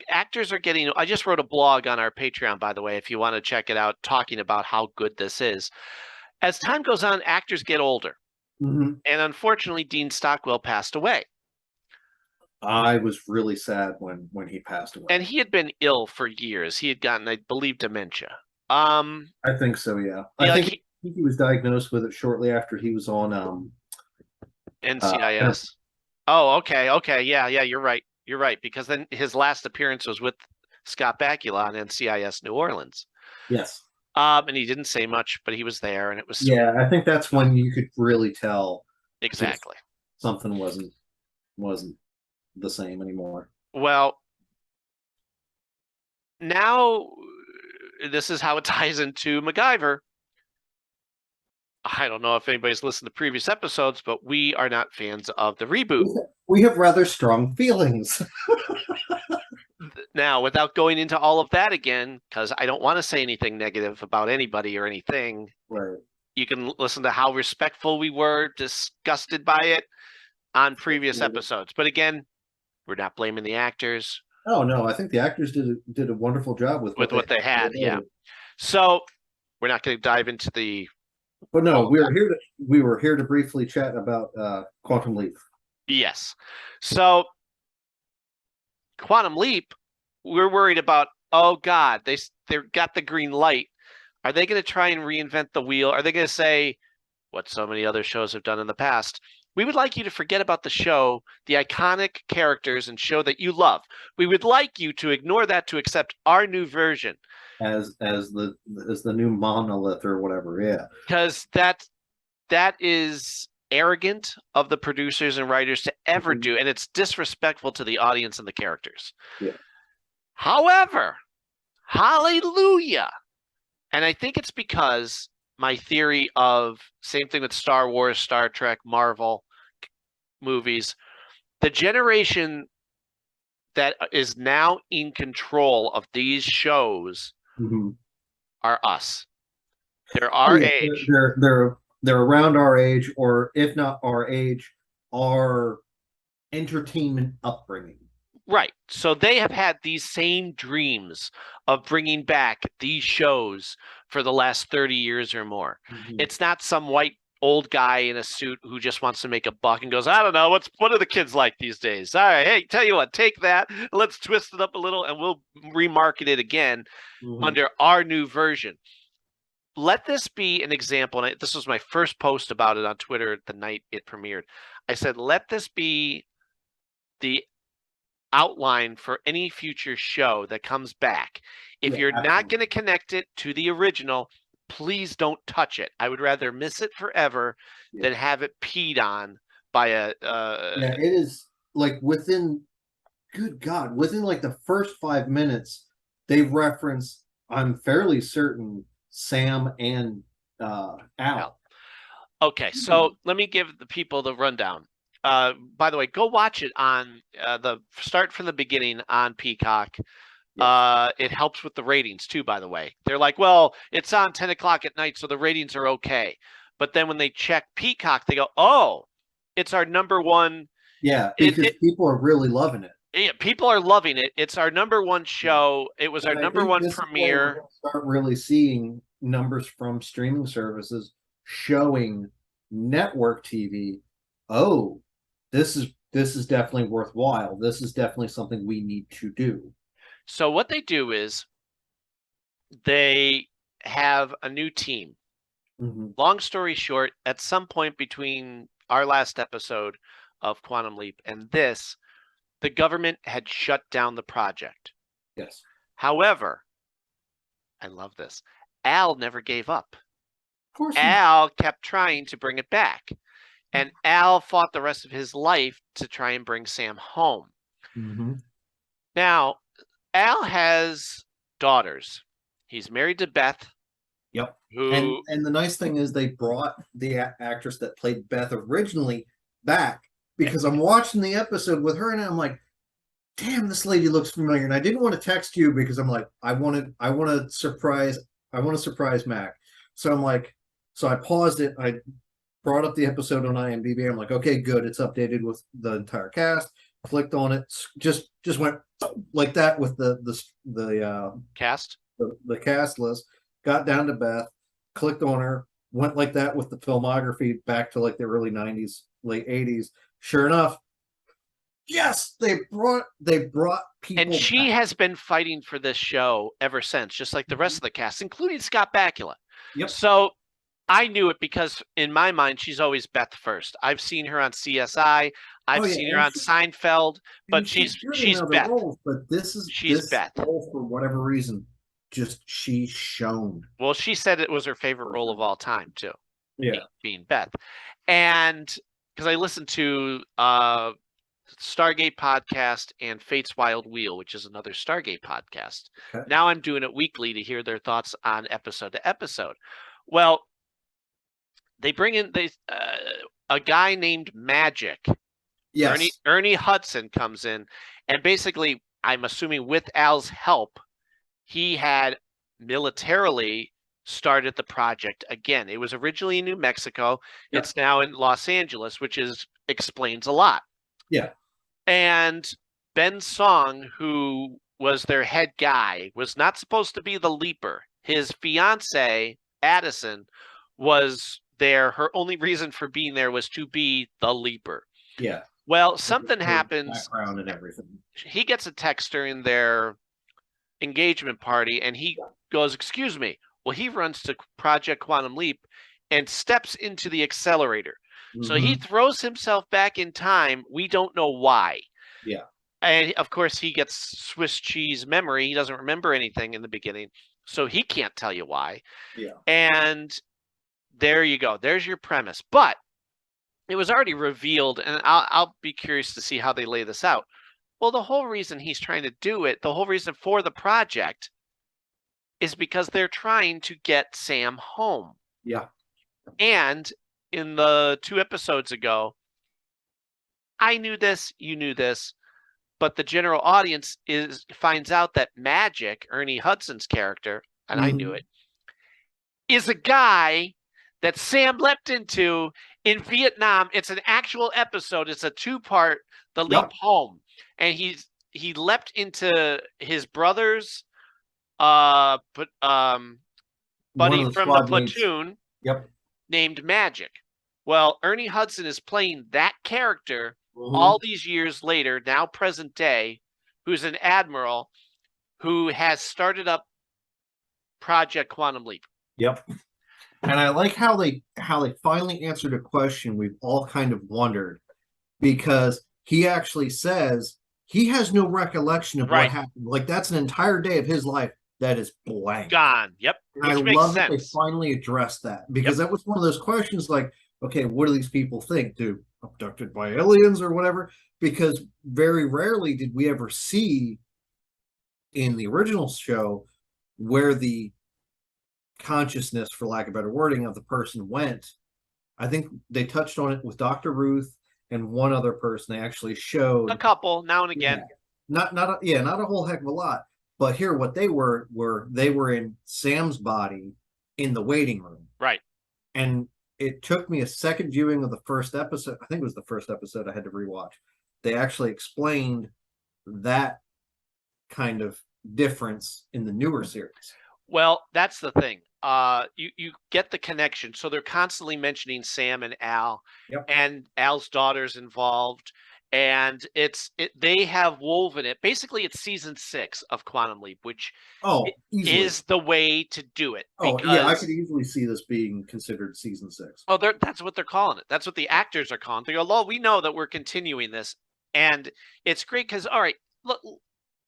actors are getting. I just wrote a blog on our Patreon, by the way, if you want to check it out, talking about how good this is. As time goes on, actors get older. Mm-hmm. And unfortunately, Dean Stockwell passed away. I was really sad when he passed away. And he had been ill for years. He had gotten, I believe, dementia. I think so, yeah. I think he was diagnosed with it shortly after he was on NCIS. Oh, okay. Yeah, you're right. You're right. Because then his last appearance was with Scott Bakula on NCIS New Orleans. Yes. And he didn't say much, but he was there, and it was yeah. I think that's when you could really tell exactly something wasn't the same anymore. Well, now this is how it ties into MacGyver. I don't know if anybody's listened to previous episodes, but we are not fans of the reboot. We have rather strong feelings. Now, without going into all of that again, because I don't want to say anything negative about anybody or anything, right? You can listen to how respectful we were, disgusted by it on previous episodes. But again, we're not blaming the actors. Oh no, I think the actors did a wonderful job with what they had. Yeah. So we're not going to dive into the. But no, we were here to briefly chat about Quantum Leap. Yes. So Quantum Leap, we're worried about. Oh God, they got the green light. Are they going to try and reinvent the wheel? Are they going to say what so many other shows have done in the past? We would like you to forget about the show, the iconic characters and show that you love. We would like you to ignore that to accept our new version. As the new monolith or whatever, yeah. Because that is arrogant of the producers and writers to ever do, and it's disrespectful to the audience and the characters. Yeah. However, hallelujah. And I think it's because my theory of same thing with Star Wars, Star Trek, Marvel movies, the generation that is now in control of these shows are us. They're our age. They're around our age, or if not our age, our entertainment upbringing. Right. So they have had these same dreams of bringing back these shows for the last 30 years or more. It's not some white old guy in a suit who just wants to make a buck and goes, I don't know, what are the kids like these days? All right, hey, tell you what, take that, let's twist it up a little, and we'll remarket it again under our new version. Let this be an example, and this was my first post about it on Twitter the night it premiered. I said, let this be the outline for any future show that comes back. If you're not going to connect it to the original, please don't touch it. I would rather miss it forever than have it peed on by a it is like within like the first 5 minutes they reference, I'm fairly certain, Sam and Al. Okay, so let me give the people the rundown. By the way, go watch it on start from the beginning on Peacock. It helps with the ratings too, by the way. They're like, well, it's on 10 o'clock at night, so the ratings are okay. But then when they check Peacock, they go, oh, it's our number one. Yeah, because people are really loving it. Yeah, people are loving it. It's our number one show. It was our number one premiere. Start really seeing numbers from streaming services showing network TV. Oh, this is definitely worthwhile. This is definitely something we need to do. So what they do is they have a new team. Long story short, at some point between our last episode of Quantum Leap and this, the government had shut down the project. Yes. However, I love this. Al never gave up. Of course. Al kept trying to bring it back. And Al fought the rest of his life to try and bring Sam home. Now, Al has daughters. He's married to Beth. Yep. And the nice thing is they brought the actress that played Beth originally back, because I'm watching the episode with her and I'm like, damn, this lady looks familiar. And I didn't want to text you because I'm like, I want to surprise Mac. So I'm like, so I paused it. I brought up the episode on IMDb. I'm like, okay, good. It's updated with the entire cast. Clicked on it. Just went like that with the cast. The cast list. Got down to Beth. Clicked on her. went like that with the filmography back to like the early 90s, late 80s. Sure enough, yes, they brought people And she back. has been fighting for this show ever since, just like the rest of the cast, including Scott Bakula. Yep. So I knew it because in my mind, she's always Beth first. I've seen her on CSI. I've seen her on Seinfeld, but she's Beth. Roles, but She's Beth. Role, for whatever reason, just she shone. Well, she said it was her favorite role of all time too. Yeah, being Beth, and because I listened to Stargate podcast and Fate's Wild Wheel, which is another Stargate podcast. Okay. Now I'm doing it weekly to hear their thoughts on episode to episode. Well, they bring in a guy named Magic. yes, Ernie Hudson comes in, and basically, I'm assuming with Al's help, he had militarily started the project again. It was originally in New Mexico. Yeah. It's now in Los Angeles, which explains a lot. Yeah. And Ben Song, who was their head guy, was not supposed to be the leaper. His fiance, Addison, was there. Her only reason for being there was to be the leaper. Yeah. Well, something happens. Background and everything. He gets a text during their engagement party, and he goes, "Excuse me." Well, he runs to Project Quantum Leap and steps into the accelerator. So he throws himself back in time. We don't know why. Yeah. And of course, he gets Swiss cheese memory. He doesn't remember anything in the beginning. So he can't tell you why. Yeah. And there you go. There's your premise. But it was already revealed, and I'll be curious to see how they lay this out. Well, the whole reason he's trying to do it, the whole reason for the project, is because they're trying to get Sam home. Yeah. And in the 2 episodes ago, I knew this, you knew this, but the general audience finds out that Magic, Ernie Hudson's character, and I knew it, is a guy that Sam leapt into in Vietnam. It's an actual episode. It's a 2-part, The Leap Home. And he leapt into his brother's buddy from the platoon named Magic. Well, Ernie Hudson is playing that character all these years later, now present day, who's an admiral who has started up Project Quantum Leap. Yep. And I like how they finally answered a question we've all kind of wondered, because he actually says he has no recollection of what happened. Like, that's an entire day of his life that is blank. Gone. Yep. And I love that they finally addressed that, because that was one of those questions like, okay, what do these people think? Do abducted by aliens or whatever? Because very rarely did we ever see in the original show where the consciousness, for lack of better wording, of the person went. I think they touched on it with Dr. Ruth and one other person. They actually showed a couple now and again. Not a whole heck of a lot. But here, what they were they were in Sam's body in the waiting room. Right. And it took me a second viewing of the first episode. I think it was the first episode I had to rewatch. They actually explained that kind of difference in the newer series. Well, that's the thing. You get the connection. So they're constantly mentioning Sam and Al, and Al's daughter's involved, and they have woven it. Basically, it's season 6 of Quantum Leap, which is the way to do it. I could easily see this being considered season 6. Oh, that's what they're calling it. That's what the actors are calling it. They go, "Oh, we know that we're continuing this," and it's great because, all right, look,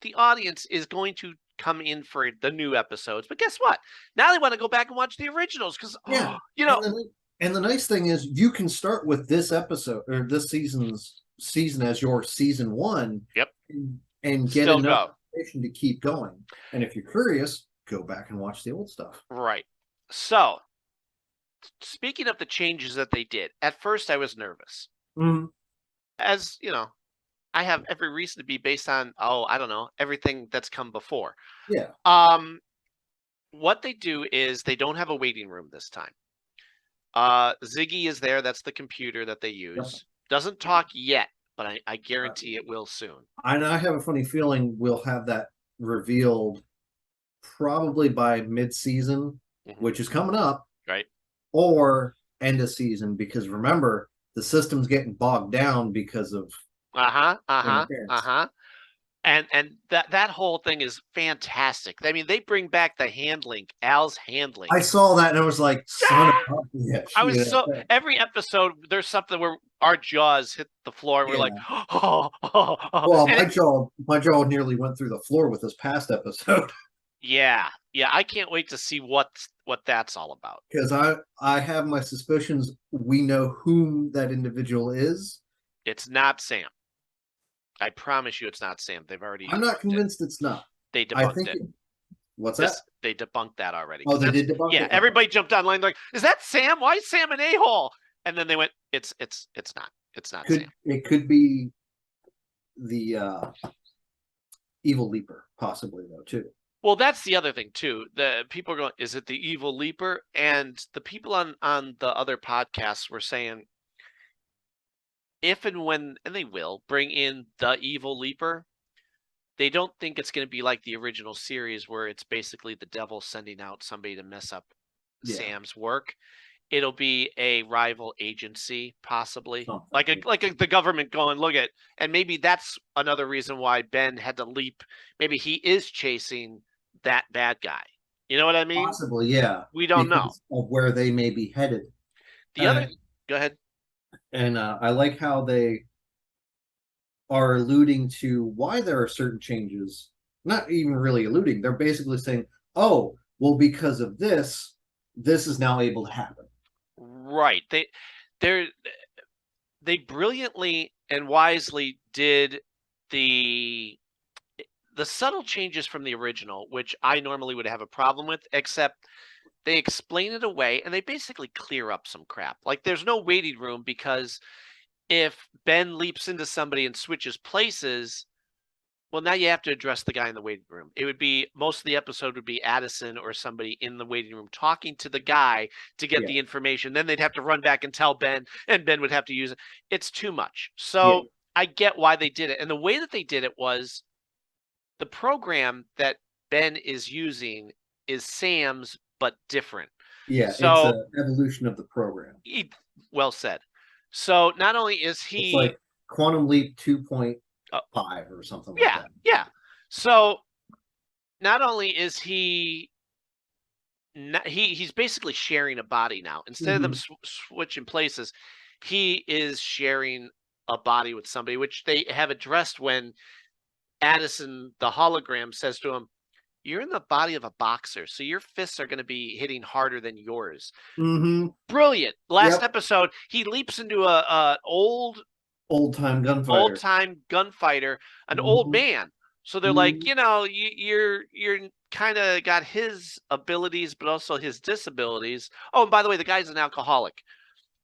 the audience is going to come in for the new episodes, but guess what? Now they want to go back and watch the originals because And the nice thing is you can start with this episode or this season as your season 1. Yep. And get enough information to keep going. And if you're curious, go back and watch the old stuff. Right. So, speaking of the changes that they did, at first I was nervous. As you know, I have every reason to be based on, I don't know, everything that's come before. Yeah. What they do is they don't have a waiting room this time. Ziggy is there. That's the computer that they use. Yep. Doesn't talk yet, but I guarantee it will soon. And I have a funny feeling we'll have that revealed probably by mid-season, which is coming up. Right. or end of season, because remember the system's getting bogged down because of interference. And that whole thing is fantastic. I mean, they bring back the hand link, Al's hand link. I saw that and I was like, son of a bitch. I was every episode there's something where our jaws hit the floor and we're like, oh. Well, my jaw nearly went through the floor with this past episode. Yeah, I can't wait to see what that's all about. Because I have my suspicions we know whom that individual is. It's not Sam. I promise you it's not Sam. They've already I'm not convinced it's not. They debunked it. What's that? They debunked that already. Oh, they did debunk it? Yeah, everybody jumped online like, is that Sam? Why is Sam an a-hole? And then they went, it's not. It's not Sam. It could be the Evil Leaper, possibly, though, too. Well, that's the other thing, too. The people are going, is it the Evil Leaper? And the people on the other podcasts were saying, if and when, and they will, bring in the Evil Leaper, they don't think it's going to be like the original series where it's basically the devil sending out somebody to mess up Sam's work. It'll be a rival agency, possibly, like the government going, look at, and maybe that's another reason why Ben had to leap. Maybe he is chasing that bad guy. You know what I mean? Possibly, yeah. We don't know of where they may be headed. Go ahead. And I like how they are alluding to why there are certain changes. Not even really alluding. They're basically saying, oh, well, because of this is now able to happen. Right. They brilliantly and wisely did the subtle changes from the original, which I normally would have a problem with, except they explain it away and they basically clear up some crap. Like there's no waiting room, because if Ben leaps into somebody and switches places, well, now you have to address the guy in the waiting room. It would be, most of the episode would be Addison or somebody in the waiting room talking to the guy to get the information. Then they'd have to run back and tell Ben, and Ben would have to use it. It's too much. So I get why they did it. And the way that they did it was the program that Ben is using is Sam's, but different. Yeah, so, it's an evolution of the program. Well said. So not only is he... It's like Quantum Leap 2.5 or something like that. Yeah. So not only is he's basically sharing a body now. Instead of them switching places, he is sharing a body with somebody, which they have addressed when Addison, the hologram, says to him, you're in the body of a boxer, so your fists are going to be hitting harder than yours. Brilliant. Last episode, he leaps into a old-time gunfighter, an old man. So they're like, you're kind of got his abilities, but also his disabilities. Oh, and by the way, the guy's an alcoholic.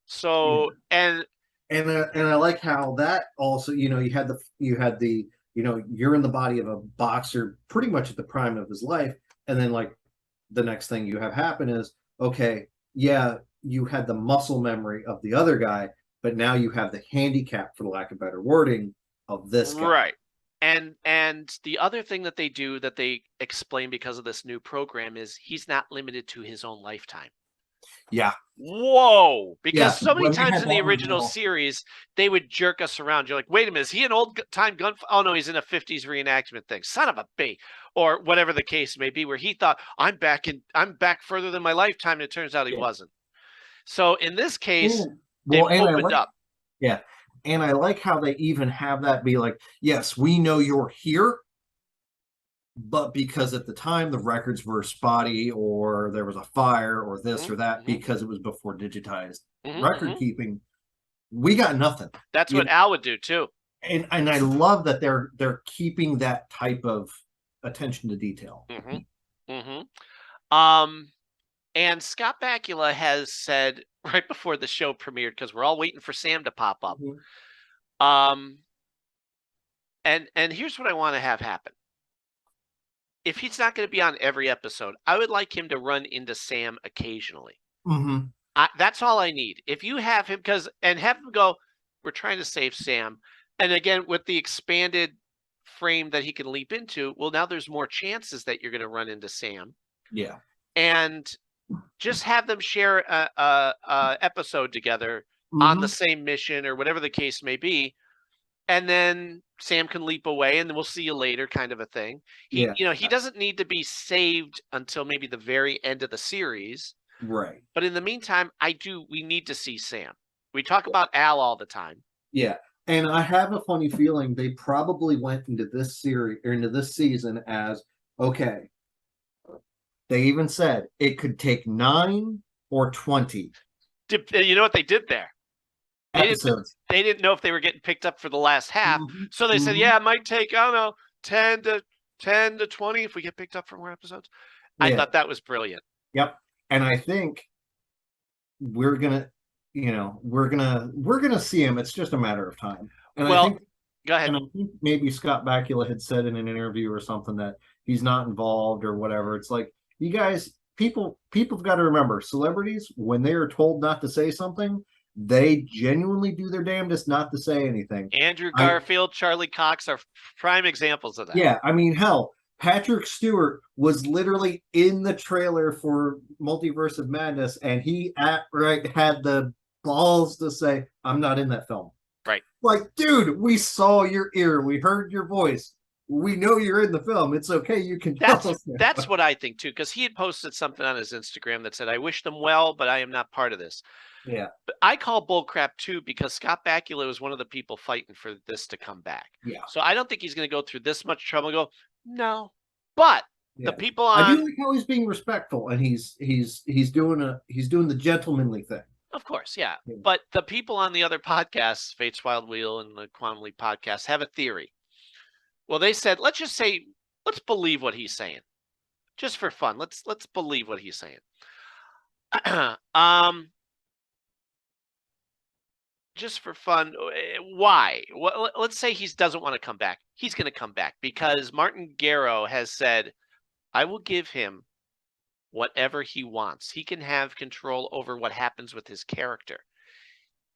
So and I like how that also, you had the you're in the body of a boxer pretty much at the prime of his life, and then like the next thing you have happen is, okay, you had the muscle memory of the other guy, but now you have the handicap, for the lack of better wording, of this guy. Right. And the other thing that they do that they explain because of this new program is he's not limited to his own lifetime. Yeah. Whoa. Because so many times in the original series, they would jerk us around. You're like, wait a minute, is he an old-time gun? Oh, no, he's in a 50s reenactment thing. Son of a b. Or whatever the case may be, where he thought, I'm back further than my lifetime, and it turns out he wasn't. So in this case, they opened up. Yeah. And I like how they even have that be like, yes, we know you're here, but because at the time the records were spotty, or there was a fire, or this or that, because it was before digitized record keeping, we got nothing. That's what Al would do too. And I love that they're keeping that type of attention to detail. And Scott Bakula has said right before the show premiered, because we're all waiting for Sam to pop up. And here's what I want to have happen. If he's not going to be on every episode, I would like him to run into Sam occasionally. That's all I need. If you have him, and have him go, we're trying to save Sam. And again, with the expanded frame that he can leap into, well, now there's more chances that you're going to run into Sam. Yeah. And just have them share a episode together on the same mission or whatever the case may be. And then Sam can leap away and then we'll see you later kind of a thing. He doesn't need to be saved until maybe the very end of the series. Right. But in the meantime, we need to see Sam. We talk about Al all the time. Yeah. And I have a funny feeling they probably went into this series or into this season as, okay, they even said it could take 9 or 20. You know what they did there? Episodes. They didn't know if they were getting picked up for the last half. So they said, yeah, it might take, I don't know, 10 to 20 if we get picked up for more episodes. I thought that was brilliant. Yep. And I think we're gonna see him. It's just a matter of time. And well, I think, go ahead. And I think maybe Scott Bakula had said in an interview or something that he's not involved or whatever. It's like, you guys, people've got to remember, celebrities, when they are told not to say something, they genuinely do their damnedest not to say anything. Andrew Garfield, Charlie Cox are prime examples of that. Yeah, I mean, hell, Patrick Stewart was literally in the trailer for Multiverse of Madness, and he had the balls to say, I'm not in that film. Right. Like, dude, we saw your ear. We heard your voice. We know you're in the film. It's okay. You can tell us now. That's what I think, too, because he had posted something on his Instagram that said, I wish them well, but I am not part of this. Yeah. But I call bullcrap, too, because Scott Bakula was one of the people fighting for this to come back. Yeah. So I don't think he's going to go through this much trouble and go, no. But the people on... I do like how he's being respectful, and he's doing the gentlemanly thing. Of course, yeah. But the people on the other podcasts, Fate's Wild Wheel and the Quantum Leap podcast, have a theory. Well, they said, let's believe what he's saying. Just for fun. Let's believe what he's saying. Just for fun. Why? Well, let's say he doesn't want to come back. He's going to come back because Martin Garrow has said, I will give him whatever he wants. He can have control over what happens with his character.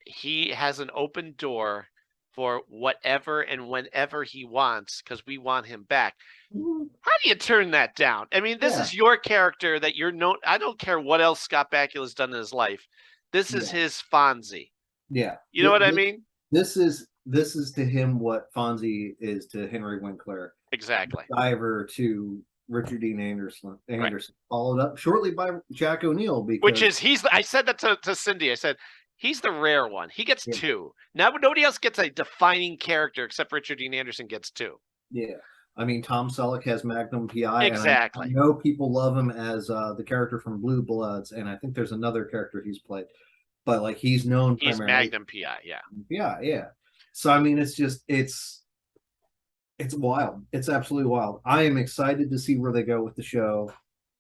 He has an open door for whatever and whenever he wants because we want him back. How do you turn that down? I mean, this is your character that you're known. I don't care what else Scott Bakula's done in his life. This is his Fonzie. Yeah. You know what I mean? This is to him what Fonzie is to Henry Winkler. Exactly. MacGyver to Richard Dean Anderson, followed up shortly by Jack O'Neill. I said that to Cindy. I said, he's the rare one. He gets 2. Now nobody else gets a defining character except Richard Dean Anderson gets 2. Yeah. I mean, Tom Selleck has Magnum PI. Exactly. And I know people love him as the character from Blue Bloods, and I think there's another character he's played. But like he's known primarily. Magnum PI, yeah. Yeah. So I mean, it's wild. It's absolutely wild. I am excited to see where they go with the show.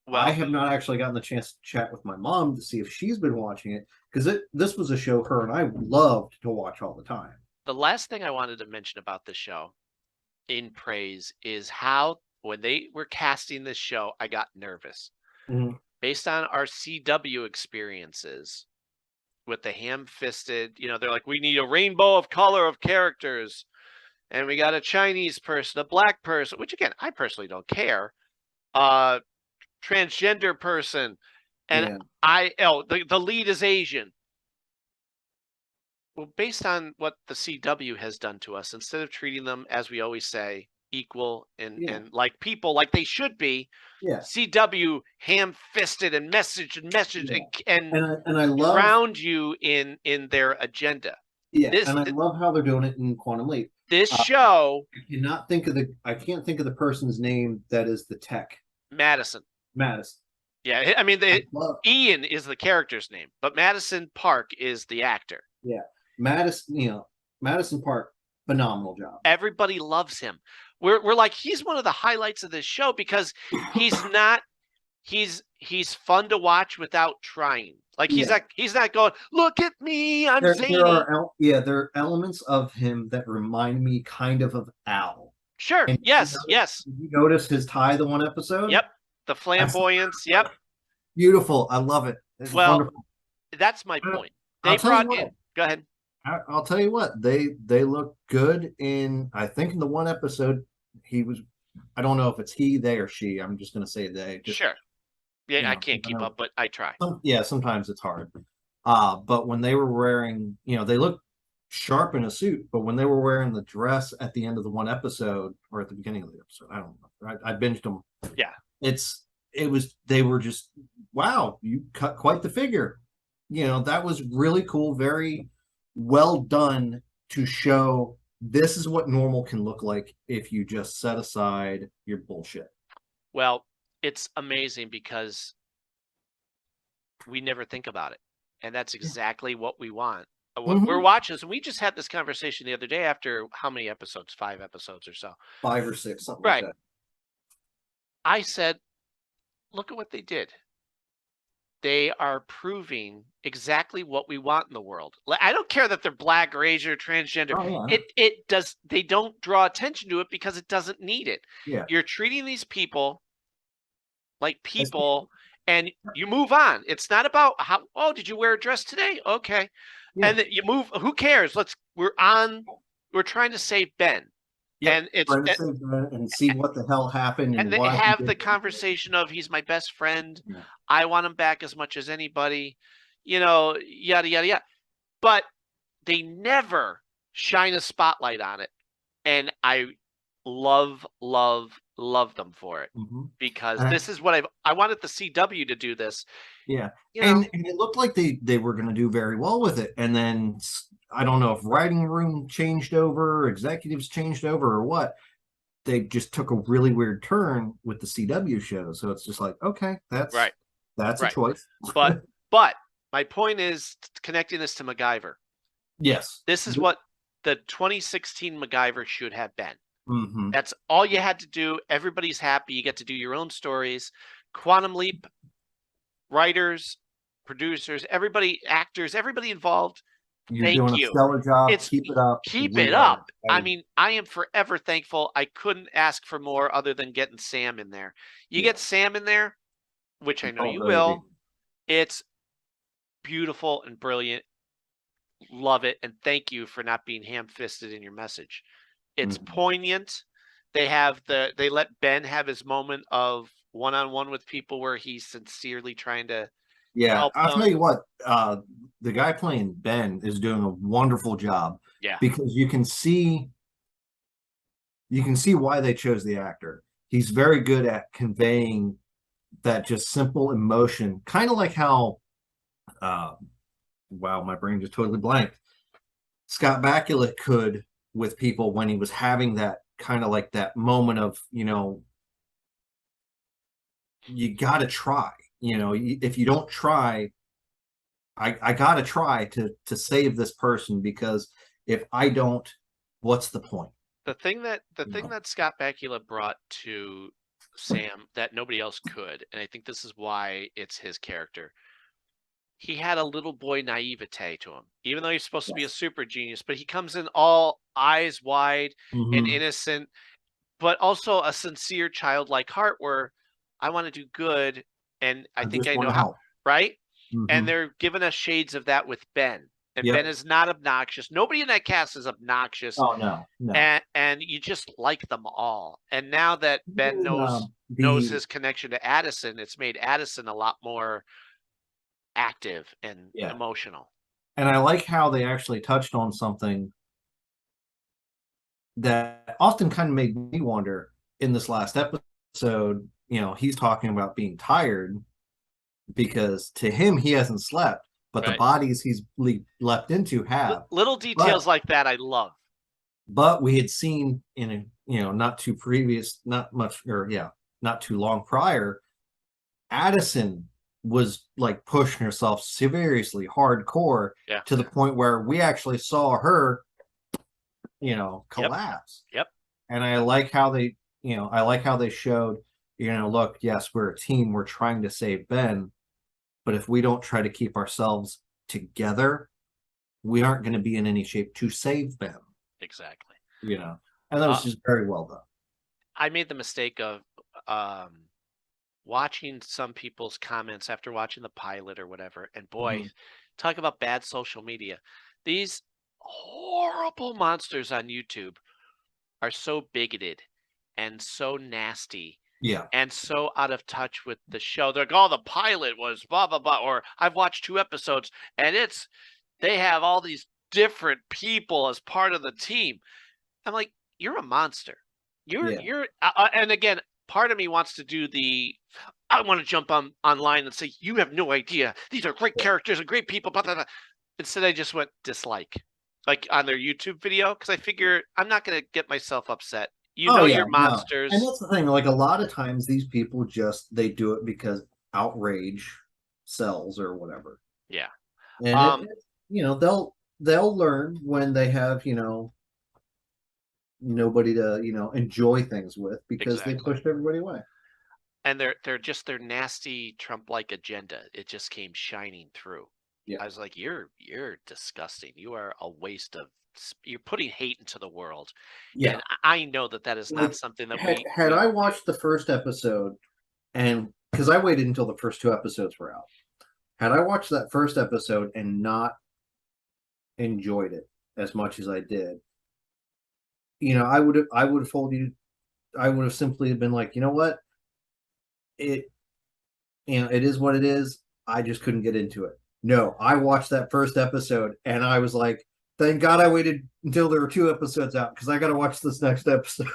Well, I have not actually gotten the chance to chat with my mom to see if she's been watching it because this was a show her and I loved to watch all the time. The last thing I wanted to mention about the show in praise is how when they were casting this show, I got nervous. Based on our CW experiences with the ham-fisted, they're like, we need a rainbow of color of characters. And we got a Chinese person, a black person, which again, I personally don't care. Transgender person. And the lead is Asian. Well, based on what the CW has done to us, instead of treating them, as we always say, equal and like people, like they should be, CW ham-fisted and message and I love ground you in their agenda. Yeah, I love how they're doing it in Quantum Leap. This show, I can't think of the person's name that is the tech. Madison. Yeah, I mean, Ian is the character's name, but Madison Park is the actor. Yeah, Madison Park, phenomenal job. Everybody loves him. We're like, he's one of the highlights of this show because he's not. He's fun to watch without trying. Like he's not going, look at me, I'm zany. There are elements of him that remind me kind of Al. Sure. And yes. Did you notice his tie the one episode? Yep. The flamboyance. Yep. Beautiful. I love it. It's wonderful. That's my point. They brought in. Go ahead. I'll tell you what. They look good in. I think in the one episode he was. I don't know if it's he, they, or she. I'm just going to say they. Sure. Yeah, I can't keep up, but I try. Sometimes it's hard. But when they were wearing, they look sharp in a suit, but when they were wearing the dress at the end of the one episode or at the beginning of the episode, I don't know. I binged them. Yeah. They were just, wow, you cut quite the figure. That was really cool, very well done to show this is what normal can look like if you just set aside your bullshit. Well, it's amazing because we never think about it. And that's exactly what we want. What we're watching this, and we just had this conversation the other day after how many episodes? 5 episodes or so. 5 or 6, something right. like that. I said, look at what they did. They are proving exactly what we want in the world. I don't care that they're black or Asian or transgender. Oh, yeah. It does. They don't draw attention to it because it doesn't need it. Yeah. You're treating these people like people, and you move on. It's not about how. Oh, did you wear a dress today? Okay, and then you move. Who cares? We're on. We're trying to save Ben. Yep. And it's and see what the hell happened, and they have the conversation of he's my best friend. Yeah. I want him back as much as anybody, yada yada yada. But they never shine a spotlight on it, and I love them for it because this is what I wanted the CW to do this. Yeah, and it looked like they were going to do very well with it, and then I don't know if writing room changed over, executives changed over, or what. They just took a really weird turn with the CW show, so it's just like, okay, that's right. That's a choice. But my point is connecting this to MacGyver. Yes, this is what the 2016 MacGyver should have been. Mm-hmm. That's all you had to do. Everybody's happy. You get to do your own stories. Quantum Leap, writers, producers, everybody, actors, everybody involved. You're doing a stellar job. Keep it up. Keep it up. I mean, I am forever thankful. I couldn't ask for more other than getting Sam in there. You get Sam in there, which I know you will. It's beautiful and brilliant. Love it. And thank you for not being ham-fisted in your message. It's poignant. They let Ben have his moment of one-on-one with people where he's sincerely trying to help I'll them. tell you what, the guy playing Ben is doing a wonderful job. Yeah. Because you can see why they chose the actor. He's very good at conveying that just simple emotion, kind of like how wow, my brain just totally blanked. Scott Bakula could with people when he was having that kind of like that moment of, you got to try. If you don't try, I got to try to save this person, because if I don't, what's the point? The thing that Scott Bakula brought to Sam that nobody else could, and I think this is why it's his character. He had a little boy naivete to him, even though he's supposed to be a super genius, but he comes in all eyes wide and innocent, but also a sincere childlike heart where I want to do good. And I think I know how, right? And they're giving us shades of that with Ben. And Ben is not obnoxious. Nobody in that cast is obnoxious. Oh, no. And you just like them all. And now that Ben knows his connection to Addison, it's made Addison a lot more active and emotional. And I like how they actually touched on something that often kind of made me wonder in this last episode. He's talking about being tired because to him, he hasn't slept, but the bodies he's leapt into have. Little details like that I love. But we had seen in not too long prior, Addison was like pushing herself seriously hardcore to the point where we actually saw her, collapse. Yep. And I like how they showed, look, yes, we're a team. We're trying to save Ben. But if we don't try to keep ourselves together, we aren't going to be in any shape to save Ben. Exactly. And that was just very well done. I made the mistake of watching some people's comments after watching the pilot or whatever. And boy, talk about bad social media. These horrible monsters on YouTube are so bigoted and so nasty Yeah. and so out of touch with the show. They're like, oh, the pilot was blah, blah, blah. Or I've watched 2 episodes and they have all these different people as part of the team. I'm like, you're a monster. And again, part of me wants to do I want to jump online and say, you have no idea. These are great characters and great people. Blah, blah, blah. Instead, I just went dislike, like on their YouTube video, because I figure I'm not going to get myself upset. You're monsters. And that's the thing. Like a lot of times, these people they do it because outrage sells or whatever. Yeah. And they'll learn when they have nobody to enjoy things with because they pushed everybody away. And their nasty Trump-like agenda. It just came shining through. Yeah. I was like, you're disgusting. You are a waste of. You're putting hate into the world. Yeah. And I know that is not something that had I watched the first episode, and because I waited until the first 2 episodes were out, had I watched that first episode and not enjoyed it as much as I did, I would have told you, I would have simply been like, you know what, it is what it is. I just couldn't get into it. No, I watched that first episode and I was like, thank God I waited until there were 2 episodes out because I got to watch this next episode.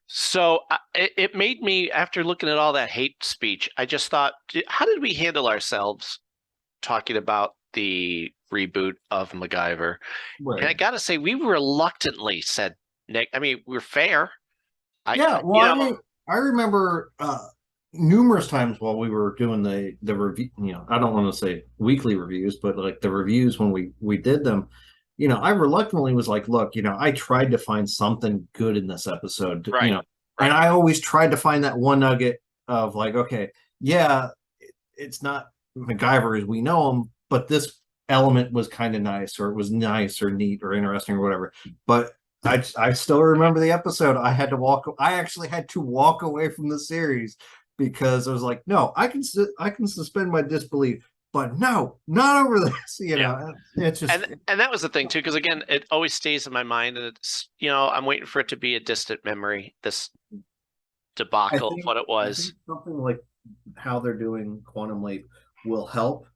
So it made me, after looking at all that hate speech, I just thought, how did we handle ourselves talking about the reboot of MacGyver? Right. And I got to say, we reluctantly said, Nick, I mean, we're fair. I remember numerous times while we were doing the review, I don't want to say weekly reviews, but like the reviews when we did them, I reluctantly was like, look, I tried to find something good in this episode, right. And I always tried to find that one nugget of like, okay, yeah, it's not MacGyver as we know him, but this element was kind of nice, or it was nice or neat or interesting or whatever. But I still remember the episode. I actually had to walk away from the series because I was like, no, I can suspend my disbelief, but no, not over this. It's just, and that was the thing too, because again, it always stays in my mind, and it's I'm waiting for it to be a distant memory. This debacle of what it was. Something like how they're doing Quantum Leap will help.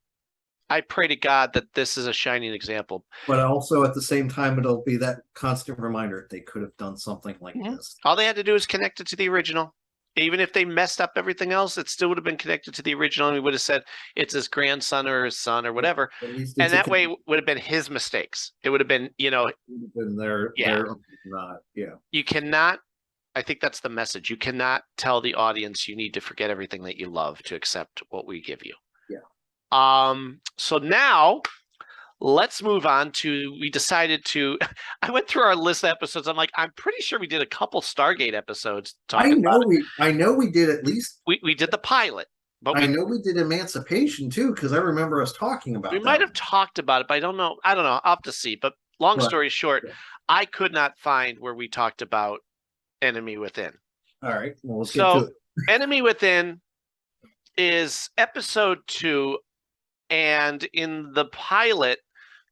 I pray to God that this is a shining example. But also at the same time, it'll be that constant reminder they could have done something like this. All they had to do is connect it to the original. Even if they messed up everything else, it still would have been connected to the original, and we would have said it's his grandson or his son or whatever. And that way it would have been his mistakes. It would have been, not. You cannot, I think that's the message. You cannot tell the audience you need to forget everything that you love to accept what we give you. So now let's move on to, we decided to, I went through our list of episodes. I'm like, I'm pretty sure we did a couple Stargate episodes. I know we did at least. We did the pilot. But I know we did Emancipation too, because I remember us talking about it. We might have talked about it, but I don't know. I'll have to see. But long story short, I could not find where we talked about Enemy Within. All right. Well, let's get to it. Enemy Within is episode 2. And in the pilot,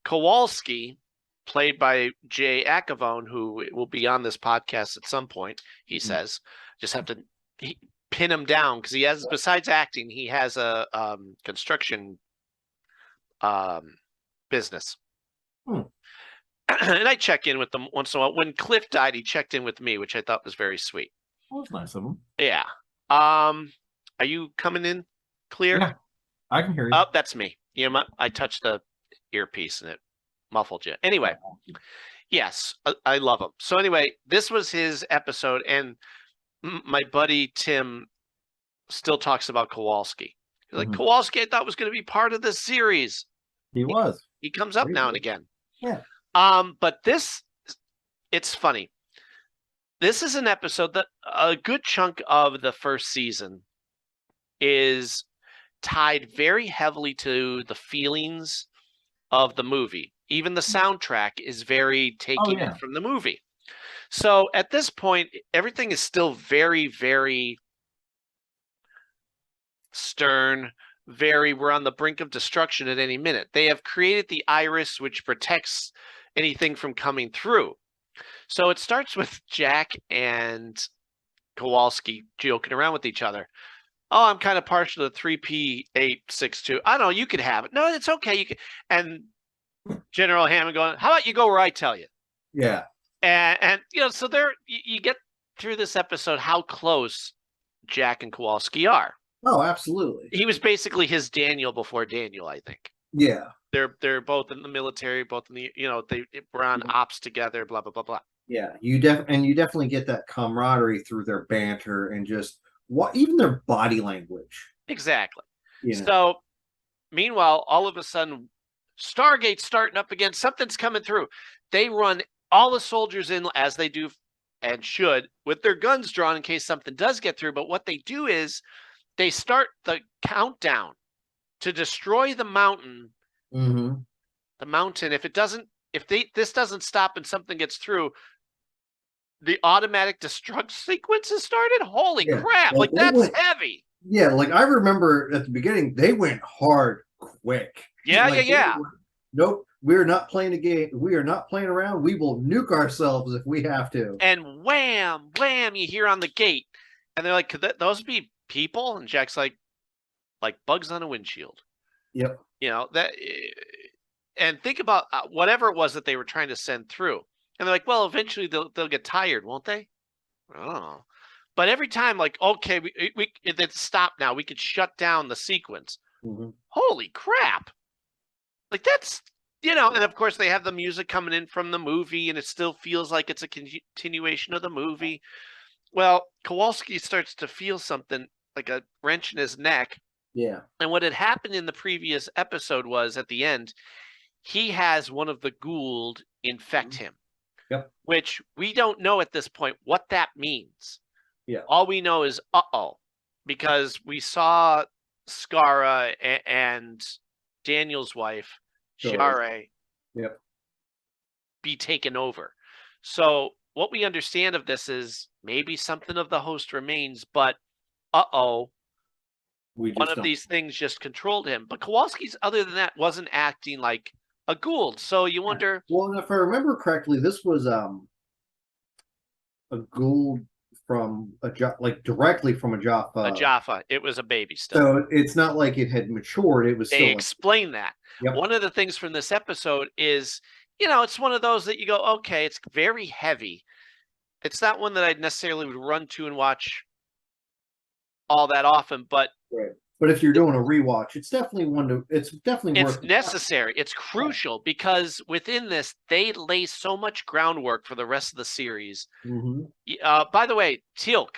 Kowalski, played by Jay Akavone, who will be on this podcast at some point, he says, just have to pin him down because he has, besides acting, he has a construction business. And I check in with them once in a while. When Cliff died, he checked in with me, which I thought was very sweet. That was nice of him. Yeah. Are you coming in clear? Yeah. I can hear you. Oh, that's me. I touched the earpiece and it muffled you. Anyway, yes, I love him. So anyway, this was his episode, and my buddy Tim still talks about Kowalski. He's like, Kowalski, I thought was going to be part of this series. He was. He comes up now and again. Yeah. But it's funny. This is an episode that a good chunk of the first season is tied very heavily to the feelings of the movie. Even the soundtrack is very taken from the movie. So at this point, everything is still very, very stern, we're on the brink of destruction at any minute. They have created the iris, which protects anything from coming through. So it starts with Jack and Kowalski joking around with each other. Oh, I'm kind of partial to 3P862. I don't know. You could have it. No, it's okay. You can. And General Hammond going, how about you go where I tell you? Yeah. And so there you get through this episode how close Jack and Kowalski are. Oh, absolutely. He was basically his Daniel before Daniel, I think. Yeah. They're both in the military, both in the they were on ops together, blah blah blah blah. Yeah, you definitely get that camaraderie through their banter and just even their body language. Exactly. So meanwhile, all of a sudden, Stargate's starting up again. Something's coming through. They run all the soldiers in as they do and should with their guns drawn in case something does get through. But what they do is they start the countdown to destroy the mountain. Mm-hmm. The mountain. If this doesn't stop and something gets through, the automatic destruct sequence has started. Holy crap! Like that's heavy. Yeah, like I remember at the beginning, they went hard quick. Yeah. Nope, we're not playing a game. We are not playing around. We will nuke ourselves if we have to. And wham, wham! You hear on the gate, and they're like, "Could those be people?" And Jack's like bugs on a windshield. Yep. That. And think about whatever it was that they were trying to send through. And they're like, well, eventually they'll get tired, won't they? I don't know. But every time, like, okay, we it's stopped now. We could shut down the sequence. Mm-hmm. Holy crap! Like that's and of course they have the music coming in from the movie, and it still feels like it's a continuation of the movie. Well, Kowalski starts to feel something like a wrench in his neck. Yeah. And what had happened in the previous episode was at the end, he has one of the Goa'uld infect him. Yep. Which we don't know at this point what that means. Yeah. All we know is because we saw Skara and Daniel's wife, Share, yep, be taken over. So what we understand of this is maybe something of the host remains, but one of these things just controlled him. But Kowalski's, other than that, wasn't acting like a Goa'uld. So you wonder. Well, if I remember correctly, this was a Goa'uld from directly from a Jaffa. A Jaffa. It was a baby still. So it's not like it had matured. It was. They explain that. Yep. One of the things from this episode is, it's one of those that you go, okay, it's very heavy. It's not one that I'd necessarily would run to and watch all that often, but. Right. But if you're doing a rewatch, it's definitely it's worth necessary. It's crucial because within this, they lay so much groundwork for the rest of the series. Mm-hmm. By the way, Teal'c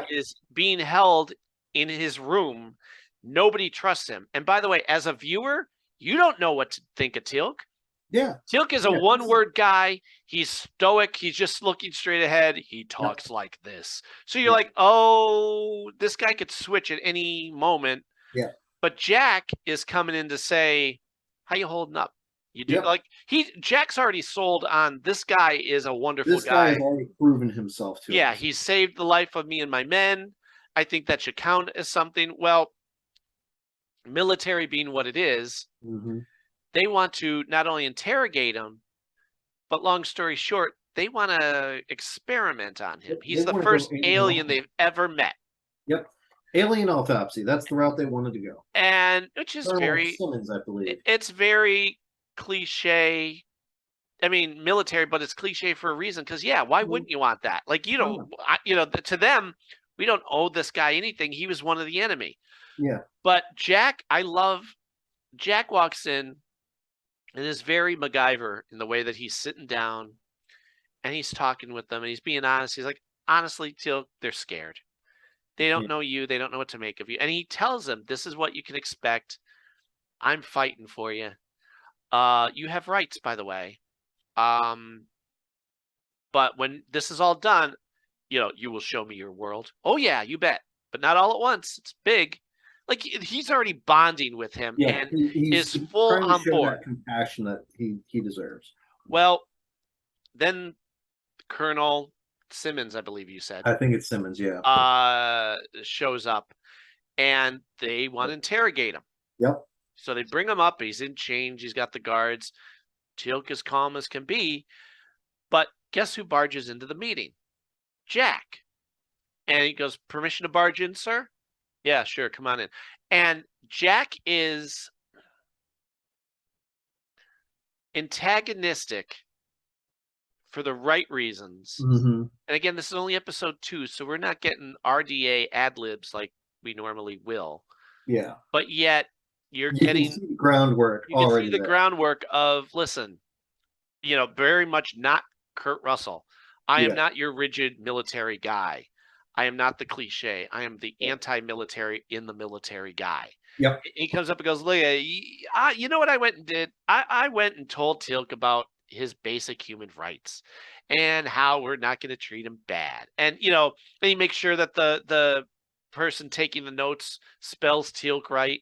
is being held in his room. Nobody trusts him. And by the way, as a viewer, you don't know what to think of Teal'c. Yeah. Teal'c is a one-word guy. He's stoic. He's just looking straight ahead. He talks like this. So you're like, oh, this guy could switch at any moment. Yeah. But Jack is coming in to say, how you holding up? You do Jack's already sold on this guy is a wonderful guy. This guy has already proven himself to us. He's saved the life of me and my men. I think that should count as something. Well, military being what it is, they want to not only interrogate him, but long story short, they want to experiment on him. He's the first alien they've ever met. Yep. Alien autopsy. That's the route they wanted to go. And which is very Simmons, I believe. It's very cliche. I mean, military, but it's cliche for a reason. Because why wouldn't you want that? Like, to them, we don't owe this guy anything. He was one of the enemy. Yeah. But Jack walks in and is very MacGyver in the way that he's sitting down and he's talking with them and he's being honest. He's like, honestly, Teal'c, they're scared. They don't know you. They don't know what to make of you. And he tells them, this is what you can expect. I'm fighting for you. You have rights, by the way. But when this is all done, you will show me your world. Oh, yeah, you bet. But not all at once. It's big. Like, he's already bonding with him and is full on board. That compassion that he deserves. Well, then Colonel Simmons, I believe you said. I think it's Simmons, yeah. Shows up and they want to interrogate him. Yep. So they bring him up. He's in chains. He's got the guards. Teal'c as calm as can be. But guess who barges into the meeting? Jack. And he goes, permission to barge in, sir? Yeah, sure. Come on in. And Jack is antagonistic for the right reasons. Mhm. And again, this is only episode 2, so we're not getting RDA ad libs like we normally will. Yeah. But yet you're You getting can see the groundwork you can already see the there. groundwork of, listen, very much not Kurt Russell. I am Yeah. not your rigid military guy. I am not the cliche. I am the anti-military in the military guy. Yep. He comes up and goes, look, you know what I went and did? I went and told Teal'c about his basic human rights and how we're not going to treat him bad. And, and he makes sure that the person taking the notes spells Teal'c right.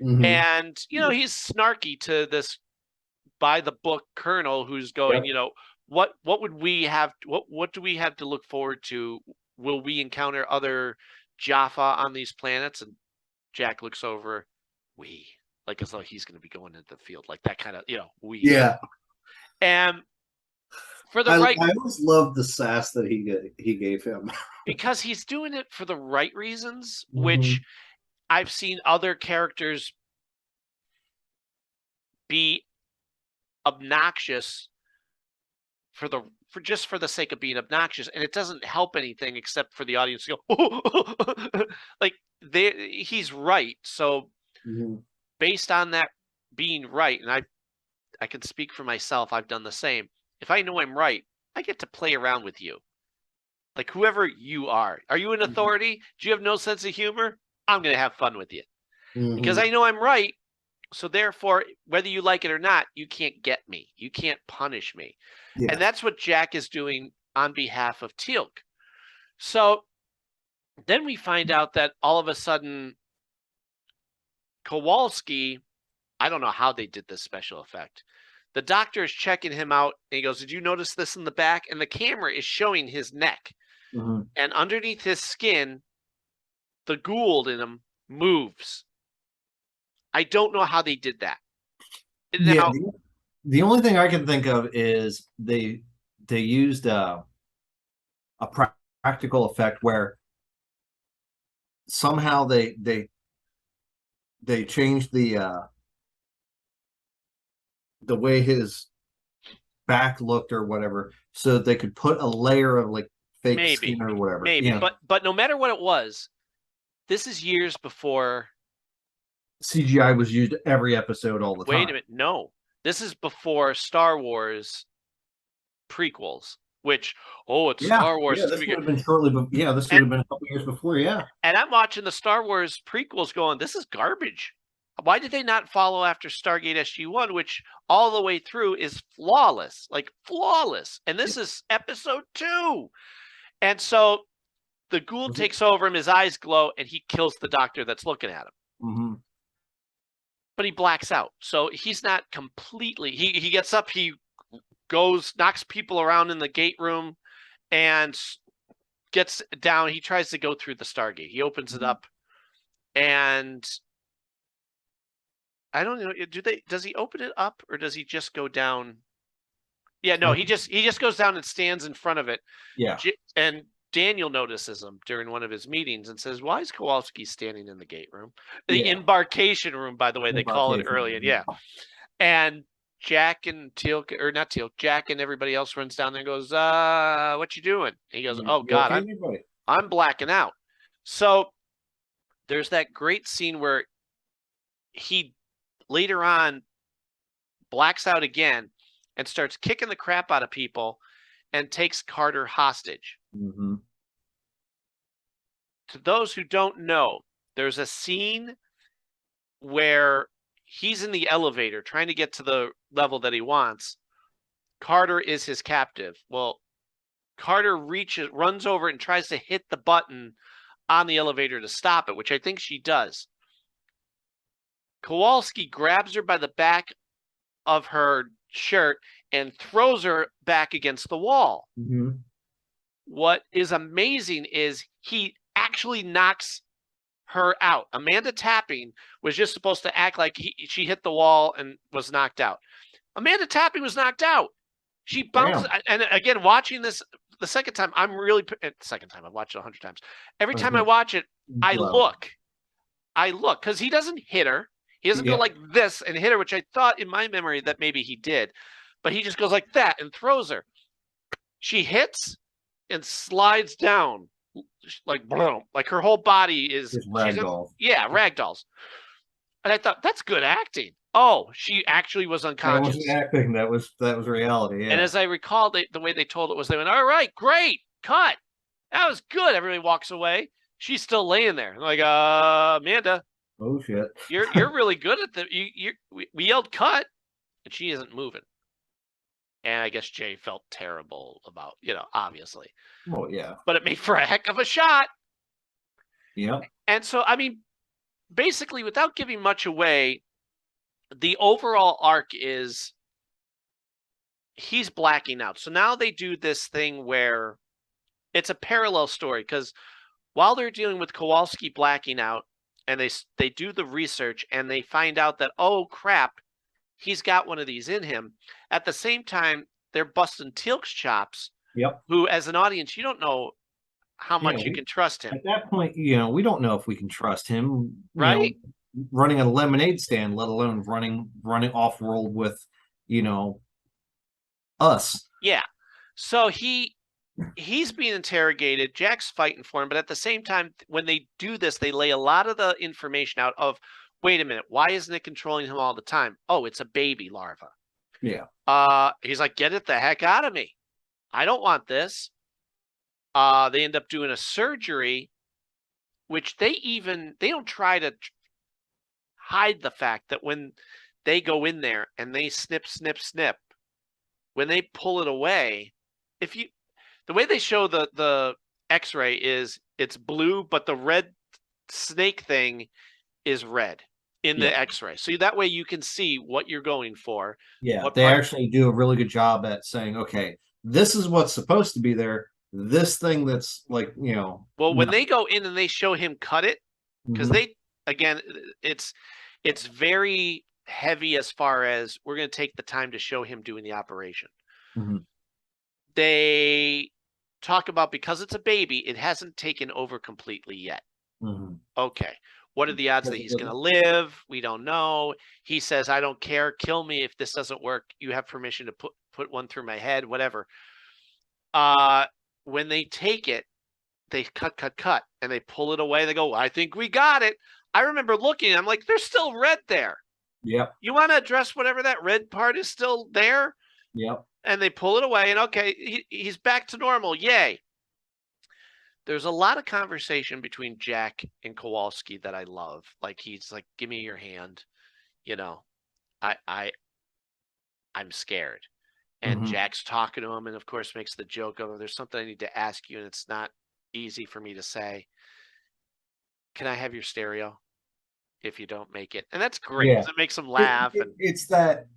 Mhm. And, he's snarky to this by the book colonel who's going, what would we have, what do we have to look forward to? Will we encounter other Jaffa on these planets? And Jack looks over, like as though he's going to be going into the field, like that kind of, we. Yeah. And for the I I always loved the sass that he gave him. because he's doing it for the right reasons, Mhm. which I've seen other characters be obnoxious for the sake of being obnoxious, and it doesn't help anything except for the audience to go, like he's right. So Mhm. based on that being right, and I can speak for myself, I've done the same. If I know I'm right, I get to play around with you. Like whoever you are you an authority? Do you have no sense of humor? I'm going to have fun with you because I know I'm right. So therefore, whether you like it or not, you can't get me. You can't punish me. Yeah. And that's what Jack is doing on behalf of Teal'c. So then we find out that all of a sudden, Kowalski, I don't know how they did this special effect. The doctor is checking him out, and he goes, did you notice this in the back? And the camera is showing his neck. Mhm. And underneath his skin, the Gould in him moves. I don't know how they did that. Now, the only thing I can think of is they used a practical effect where somehow they changed the way his back looked or whatever, so that they could put a layer of like fake skin or whatever. Maybe, but no matter what it was, this is years before CGI was used every episode all the time. Wait a minute, no. This is before Star Wars prequels, which it's Star Wars. Yeah, this would have been shortly. This would have been a couple years before. Yeah. And I'm watching the Star Wars prequels, going, this is garbage. Why did they not follow after Stargate SG-1, which all the way through is flawless, like flawless? And this is episode 2. And so the Gould takes over him, his eyes glow, and he kills the doctor that's looking at him. Mm-hmm. But he blacks out. So he's not completely, he gets up, he goes, knocks people around in the gate room and gets down. He tries to go through the Stargate. He opens it up, and I don't know. Does he open it up, or does he just go down? Yeah, no, he just goes down and stands in front of it. Yeah. And Daniel notices him during one of his meetings and says, why is Kowalski standing in the gate room? The embarkation room, by the way, they call it early. And and Jack and Teal'c, or not Teal'c, Jack and everybody else runs down there and goes, what you doing? And he goes, oh God, okay, I'm blacking out. So there's that great scene where he later on blacks out again and starts kicking the crap out of people and takes Carter hostage. Mm-hmm. To those who don't know, there's a scene where he's in the elevator trying to get to the level that he wants. Carter is his captive. Well, Carter runs over and tries to hit the button on the elevator to stop it, which I think she does. Kowalski grabs her by the back of her shirt and throws her back against the wall. Mm-hmm. What is amazing is he actually knocks her out. Amanda Tapping was just supposed to act like she hit the wall and was knocked out. Amanda Tapping was knocked out. She bounced. And again, watching this the second time, second time I've watched it 100 times. Every time I Okay. watch it, I Well, look, because he doesn't hit her. He doesn't go Yeah. like this and hit her, which I thought in my memory that maybe he did, but he just goes like that and throws her. She hits and slides down like boom, like her whole body is Just ragdoll. Yeah, ragdolls. And I thought that's good acting. Oh, she actually was That unconscious. wasn't acting. That was reality. And Yeah. as I recall, the way they told it was they went, "All right, great, cut. That was good." Everybody walks away. She's still laying there. I'm like, Amanda, Oh shit. you're really good at we yelled cut, and she isn't moving. And I guess Jay felt terrible about, obviously. Oh yeah. But it made for a heck of a shot. Yep. And so, I mean, basically, without giving much away, the overall arc is he's blacking out. So now they do this thing where it's a parallel story, because while they're dealing with Kowalski blacking out, and they do the research and they find out that, oh crap, he's got one of these in him. At the same time, they're busting Teal'c's chops. Yep. Who, as an audience, you don't know how much you can trust him. At that point, we don't know if we can trust him. Right. Running a lemonade stand, let alone running off world with, us. Yeah. So he's being interrogated. Jack's fighting for him, but at the same time, when they do this, they lay a lot of the information out of, wait a minute, why isn't it controlling him all the time? Oh, it's a baby larva. Yeah. He's like, get it the heck out of me. I don't want this. They end up doing a surgery, which they don't try to hide the fact that when they go in there and they snip, when they pull it away, the way they show the X-ray is it's blue, but the red snake thing is red in the X-ray. So that way you can see what you're going for. Yeah, they actually do a really good job at saying, okay, this is what's supposed to be there. This thing that's like, Well, when they go in and they show him cut it, because again, it's very heavy as far as we're going to take the time to show him doing the operation. They talk about, because it's a baby, it hasn't taken over completely yet. Okay. What are the odds that he's going to live? We don't know. He says, I don't care. Kill me if this doesn't work. You have permission to put one through my head, whatever. When they take it, they cut, and they pull it away. They go, I think we got it. I remember looking, I'm like, there's still red there. Yep. You want to address whatever that red part is still there? Yep. And they pull it away, and okay, he's back to normal. Yay. There's a lot of conversation between Jack and Kowalski that I love. Like, he's like, give me your hand. I'm scared. And Jack's talking to him, and of course makes the joke of, there's something I need to ask you, and it's not easy for me to say. Can I have your stereo if you don't make it? And that's great, because it makes them laugh. It's that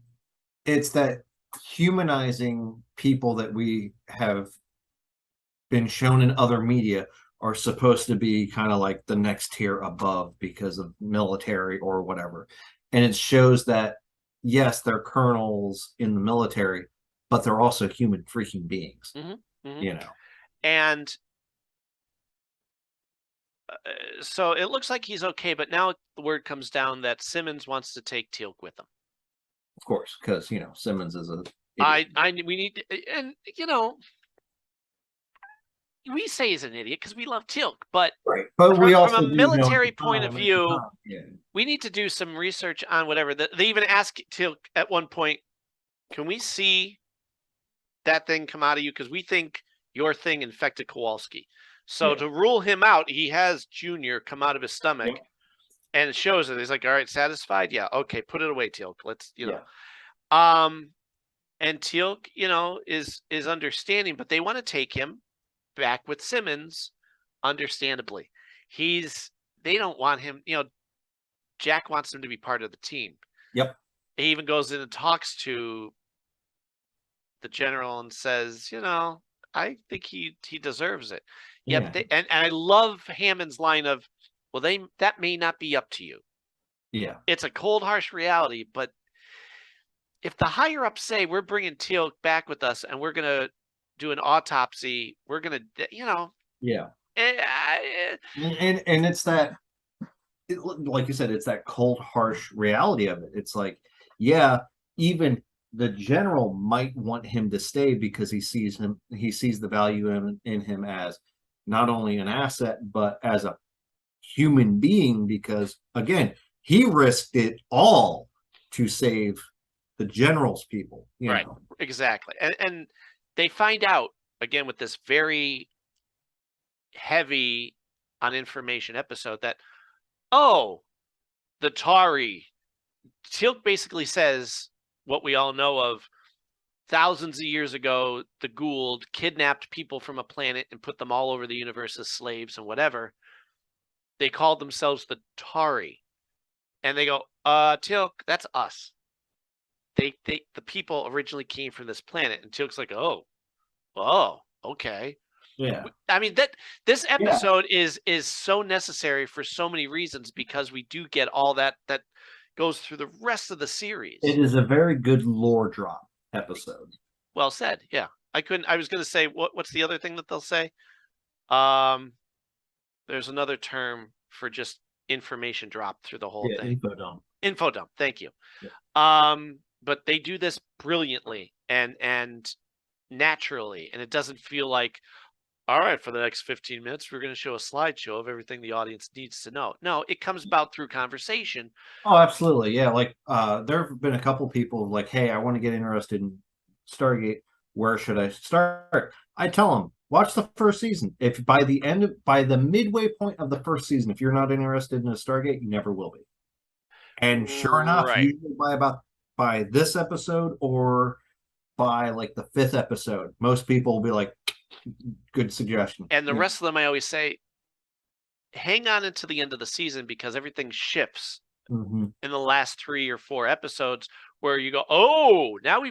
humanizing people that we have been shown in other media are supposed to be kind of like the next tier above because of military or whatever. And it shows that, yes, they're colonels in the military, but they're also human freaking beings. And so it looks like he's okay, but now the word comes down that Simmons wants to take Teal'c with him. Of course, because Simmons is a we need, and we say he's an idiot because we love Teal'c, but we also from a military point of view, we need to do some research on whatever. They even ask Teal'c at one point, can we see that thing come out of you? Because we think your thing infected Kowalski. So to rule him out, he has Junior come out of his stomach, and it shows it. He's like, all right, satisfied? Yeah, okay, put it away, Teal'c. Let's, and Teal'c, is understanding, but they want to take him back with Simmons, understandably. They don't want him, Jack wants him to be part of the team. Yep. He even goes in and talks to the general and says, I think he deserves it. Yep. And I love Hammond's line of, well, that may not be up to you. Yeah. It's a cold, harsh reality, but if the higher ups say we're bringing Teal'c back with us and we're going to do an autopsy. We're gonna, you know, Yeah. eh, And it's that, like you said, it's that cold, harsh reality of it. It's like, yeah, even the general might want him to stay because he sees the value in him as not only an asset, but as a human being, because again, he risked it all to save the general's people, you right, know. exactly. And they find out again with this very heavy on information episode that, oh, the Tari, Teal'c basically says what we all know of thousands of years ago, the Gould kidnapped people from a planet and put them all over the universe as slaves and whatever. They called themselves the Tari. And they go, Teal'c, that's us. The people originally came from this planet. And Teal'c's like, oh, okay. Yeah. I mean, that this episode is so necessary for so many reasons, because we do get all that goes through the rest of the series. It is a very good lore drop episode. Well said. Yeah. I was going to say, what's the other thing that they'll say? There's another term for just information drop through the whole thing. Info dump. Info dump. Thank you. Yeah. But they do this brilliantly and naturally, and it doesn't feel like, all right, for the next 15 minutes, we're going to show a slideshow of everything the audience needs to know. No, it comes about through conversation. Oh, absolutely. Yeah. Like, there have been a couple people like, hey, I want to get interested in Stargate. Where should I start? I tell them, watch the first season. If by the midway point of the first season, if you're not interested in a Stargate, you never will be. And sure enough, Right. usually by this episode or by like the 5th episode, most people will be like, good suggestion. And the rest of them, I always say, hang on until the end of the season, because everything shifts in the last 3 or 4 episodes, where you go, oh, now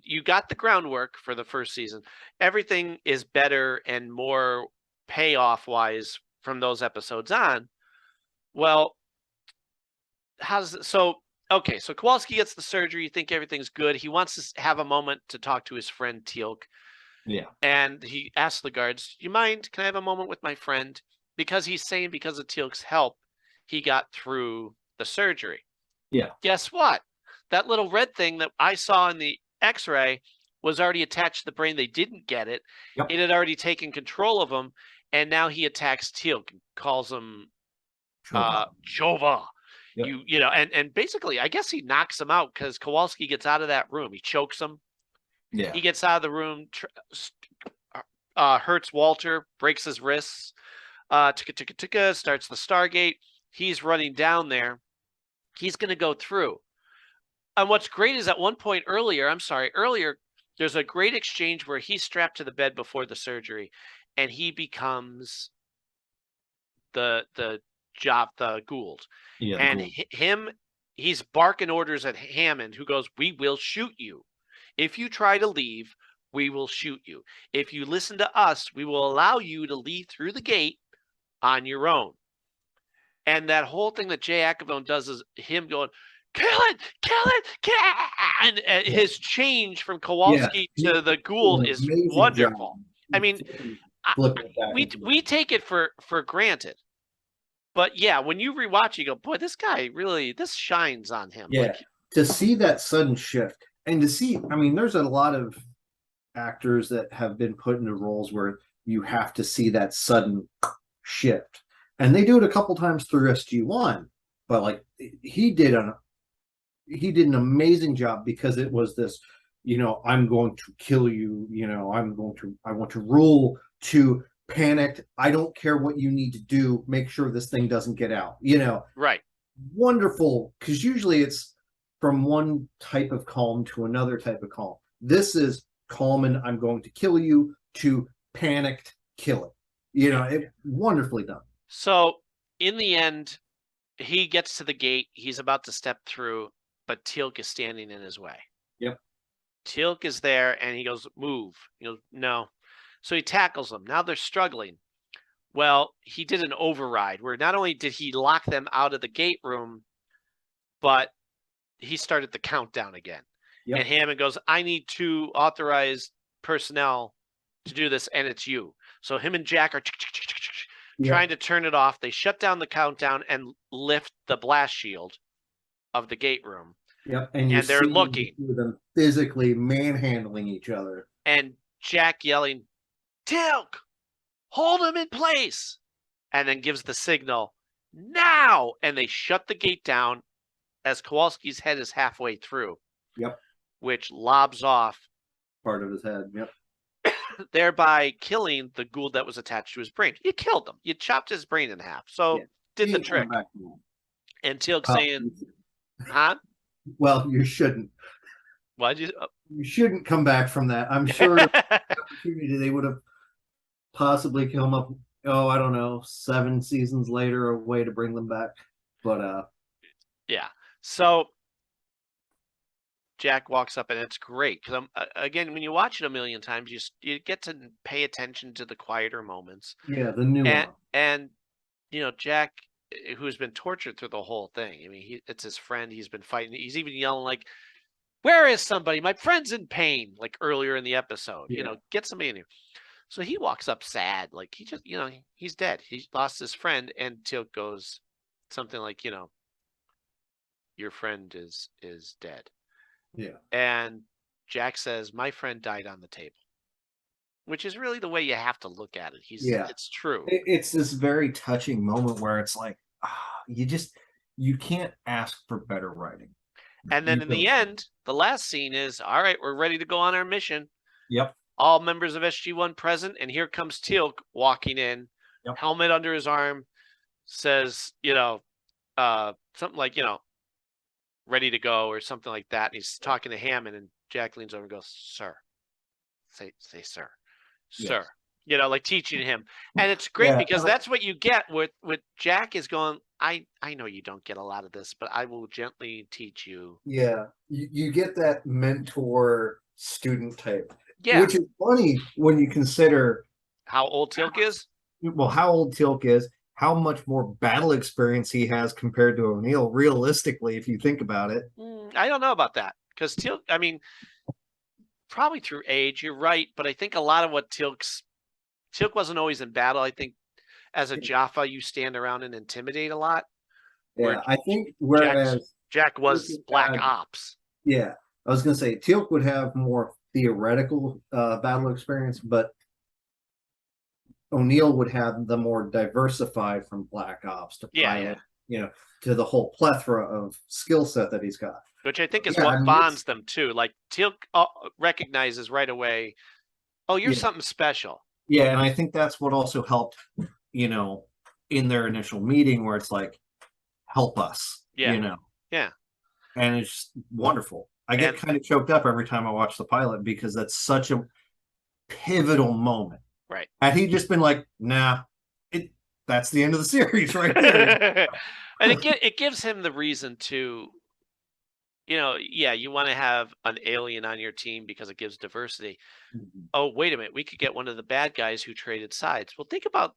you got the groundwork for the first season. Everything is better and more payoff wise from those episodes on. Well, okay, so Kowalski gets the surgery. You think everything's good. He wants to have a moment to talk to his friend Teal'c. Yeah. And he asks the guards, you mind? Can I have a moment with my friend? Because he's saying because of Teal'c's help, he got through the surgery. Yeah. Guess what? That little red thing that I saw in the x-ray was already attached to the brain. They didn't get it. Yep. It had already taken control of him. And now he attacks Teal'c and calls him Chova. Yep. You know, and basically, I guess he knocks him out because Kowalski gets out of that room. He chokes him. Yeah. He gets out of the room, hurts Walter, breaks his wrists. Ticka, starts the Stargate. He's running down there. He's going to go through. And what's great is at one point earlier, there's a great exchange where he's strapped to the bed before the surgery, and he becomes the Gould. Yeah. And he's barking orders at Hammond, who goes, we will shoot you. If you try to leave, we will shoot you. If you listen to us, we will allow you to leave through the gate on your own. And that whole thing that Jay Acavone does is him going, kill it, and his change from Kowalski to the Gould is wonderful. Job. I mean, we take it for granted. But yeah, when you rewatch, you go, boy, this guy really, this shines on him. Yeah, like, to see that sudden shift, and to see, I mean, there's a lot of actors that have been put into roles where you have to see that sudden shift. And they do it a couple times through SG1, but like he did an amazing job, because it was this, you know, I'm going to kill you, you know, I want to rule, to panicked, I don't care what you need to do, make sure this thing doesn't get out, you know. Right. Wonderful, because usually it's from one type of calm to another type of calm. This is calm and I'm going to kill you, to panicked, kill it. You know, wonderfully done. So in the end, he gets to the gate. He's about to step through, but Teal'c is standing in his way. Yep. Teal'c is there, and he goes, move. He goes, no. So he tackles them. Now they're struggling. Well, he did an override where not only did he lock them out of the gate room, but he started the countdown again. Yep. And Hammond goes, I need 2 authorized personnel to do this, and it's you. So him and Jack are trying to turn it off. They shut down the countdown and lift the blast shield of the gate room. Yep, and they're looking. them physically manhandling each other. And Jack yelling, Tilk, hold him in place. And then gives the signal, now. And they shut the gate down as Kowalski's head is halfway through. Yep. Which lobs off part of his head. Yep. Thereby killing the Gould that was attached to his brain. You killed him. You chopped his brain in half. So did the trick. And Teal'c saying, huh? Well, you shouldn't. Why'd you? You shouldn't come back from that. I'm sure they would have possibly come up. Oh, I don't know, 7 seasons later, a way to bring them back. But yeah. So Jack walks up, and it's great because again, when you watch it a million times, you get to pay attention to the quieter moments. Yeah, the nuance. And you know, Jack, who's been tortured through the whole thing. I mean, it's his friend. He's been fighting. He's even yelling like, "Where is somebody? My friend's in pain!" Like earlier in the episode. Yeah. You know, get somebody in here. So he walks up sad, like he just, you know, he's dead. He lost his friend, and Teal'c goes something like, you know, your friend is dead. Yeah. And Jack says, my friend died on the table, which is really the way you have to look at it. It's true. It's this very touching moment where it's like, you can't ask for better writing. And then in the end, the last scene is, all right, we're ready to go on our mission. Yep. All members of SG-1 present, and here comes Teal'c walking in, helmet under his arm, says, you know, something like, you know, ready to go or something like that. And he's talking to Hammond, and Jack leans over and goes, sir. Say sir. Yes. Sir. You know, like teaching him. And it's great because that's what you get with Jack is going, I know you don't get a lot of this, but I will gently teach you. Yeah. You get that mentor student type. Yeah. Which is funny when you consider how old Teal'c is. Well, how old Teal'c is, how much more battle experience he has compared to O'Neill, realistically, if you think about it. I don't know about that. Because Teal'c, I mean, probably through age, you're right, but I think a lot of what Teal'c wasn't always in battle. I think as a Jaffa, you stand around and intimidate a lot. Yeah, I think whereas Jack was Black Ops. Yeah, I was going to say Teal'c would have more theoretical battle experience, but O'Neill would have the more diversified from Black Ops to pilot, you know, to the whole plethora of skill set that he's got. Which I think is what bonds them too. Like Teal'c recognizes right away, oh, you're something special. Yeah, and I think that's what also helped, you know, in their initial meeting where it's like, help us, you know. Yeah. And it's just wonderful. I get kind of choked up every time I watch the pilot because that's such a pivotal moment. Right. Had he just been like, nah, that's the end of the series right there. And it gives him the reason to, you know, you want to have an alien on your team because it gives diversity. Mm-hmm. Oh, wait a minute. We could get one of the bad guys who traded sides. Well, think about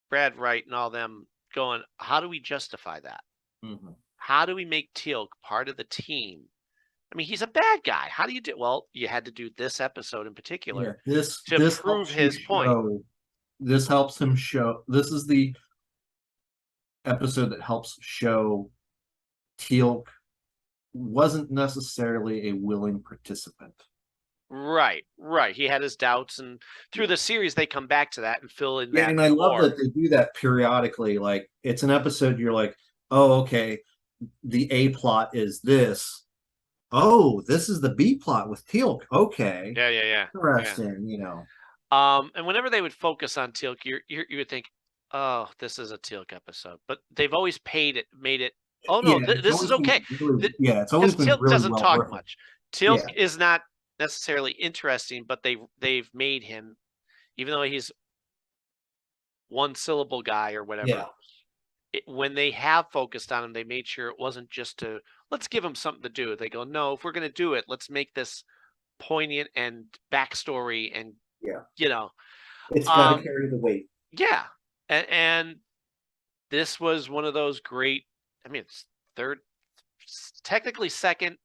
Brad Wright and all them going, how do we justify that? Mm-hmm. How do we make Teal'c part of the team? I mean, he's a bad guy. How do you do? Well, you had to do this episode in particular to prove his point. This helps him show. This is the episode that helps show Teal'c wasn't necessarily a willing participant. Right. He had his doubts, and through the series, they come back to that and fill in that. Yeah, and I love that they do that periodically. Like, it's an episode you're like, oh, okay, the A plot is this. Oh, this is the B plot with Teal'c. Okay. Yeah. Interesting, you know. And whenever they would focus on Teal'c, you would think, oh, this is a Teal'c episode. But they've always made it. Oh no, this is okay. It's always been Teal'c really doesn't talk working. much. Teal'c is not necessarily interesting, but they've made him, even though he's one syllable guy or whatever. Yeah. When they have focused on him, they made sure it wasn't just to let's give him something to do. They go, no, if we're going to do it, let's make this poignant and backstory, and you know, it's got to carry the weight. Yeah, and this was one of those great. I mean, it's technically second.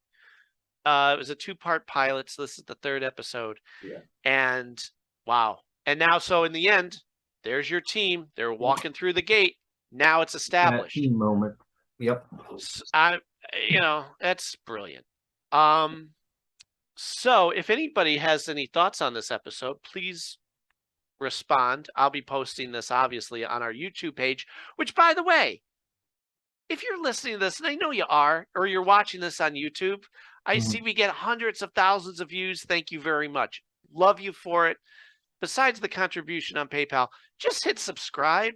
It was a 2-part pilot, so this is the 3rd episode. Yeah, and wow, And now, so in the end, there's your team. They're walking through the gate. Now it's That established. team moment. Yep. That's brilliant. So if anybody has any thoughts on this episode, please respond. I'll be posting this obviously on our YouTube page, which, by the way, if you're listening to this, and I know you are, or you're watching this on YouTube, I see we get hundreds of thousands of views. Thank you very much. Love you for it. Besides the contribution on PayPal, just hit subscribe.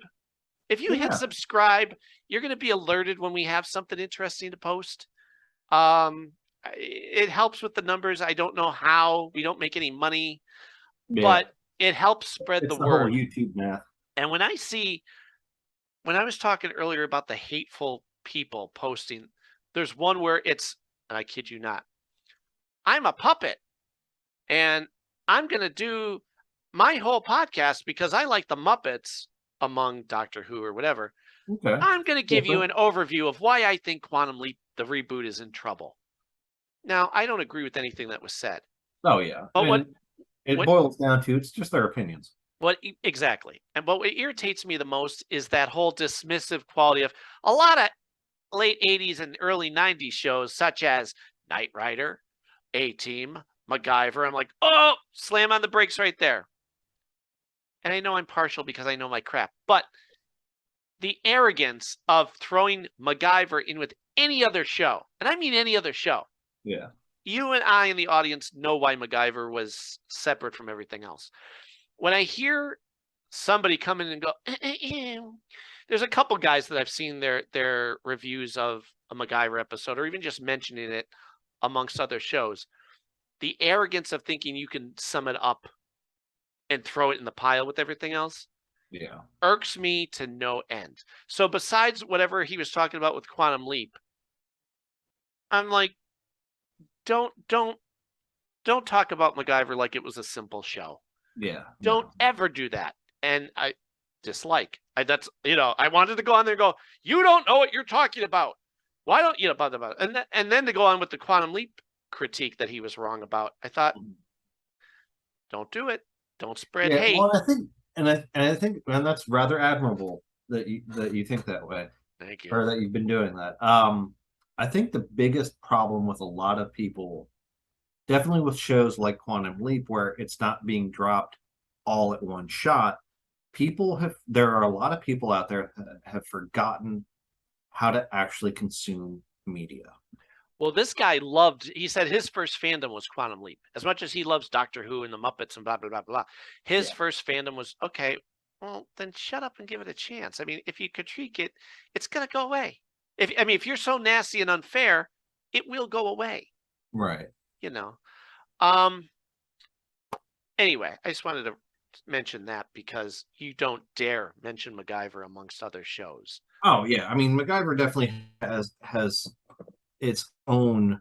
If you hit subscribe, you're going to be alerted when we have something interesting to post. It helps with the numbers. I don't know how. We don't make any money, but it helps spread the word. Whole YouTube math. And when I was talking earlier about the hateful people posting, there's one where it's, and I kid you not, I'm a puppet and I'm going to do my whole podcast because I like the Muppets among Doctor Who or whatever. Okay. I'm going to give you an overview of why I think Quantum Leap, the reboot, is in trouble. Now, I don't agree with anything that was said. Oh, yeah. But what boils down to, it's just their opinions. Exactly. And what irritates me the most is that whole dismissive quality of a lot of late 80s and early 90s shows, such as Knight Rider, A-Team, MacGyver. I'm like, oh, slam on the brakes right there. And I know I'm partial because I know my crap, but the arrogance of throwing MacGyver in with any other show, and I mean any other show. Yeah. You and I in the audience know why MacGyver was separate from everything else. When I hear somebody come in and go, there's a couple guys that I've seen their reviews of a MacGyver episode, or even just mentioning it amongst other shows. The arrogance of thinking you can sum it up and throw it in the pile with everything else, irks me to no end. So besides whatever he was talking about with Quantum Leap, I'm like, don't talk about MacGyver like it was a simple show. Yeah. Don't ever do that. And I dislike. I wanted to go on there and go, you don't know what you're talking about. Why don't you about it? And then to go on with the Quantum Leap critique that he was wrong about. I thought, don't do it. Don't spread hate. Well, I think that's rather admirable that you think that way. Thank you. Or that you've been doing that. I think the biggest problem with a lot of people, definitely with shows like Quantum Leap, where it's not being dropped all at one shot, there are a lot of people out there that have forgotten how to actually consume media. Well, this guy he said his first fandom was Quantum Leap. As much as he loves Doctor Who and the Muppets and blah, blah, blah, blah. His first fandom was, okay, well, then shut up and give it a chance. I mean, if you critique it, it's going to go away. If you're so nasty and unfair, it will go away. Right. Anyway, I just wanted to mention that because you don't dare mention MacGyver amongst other shows. Oh, yeah. I mean, MacGyver definitely has its own.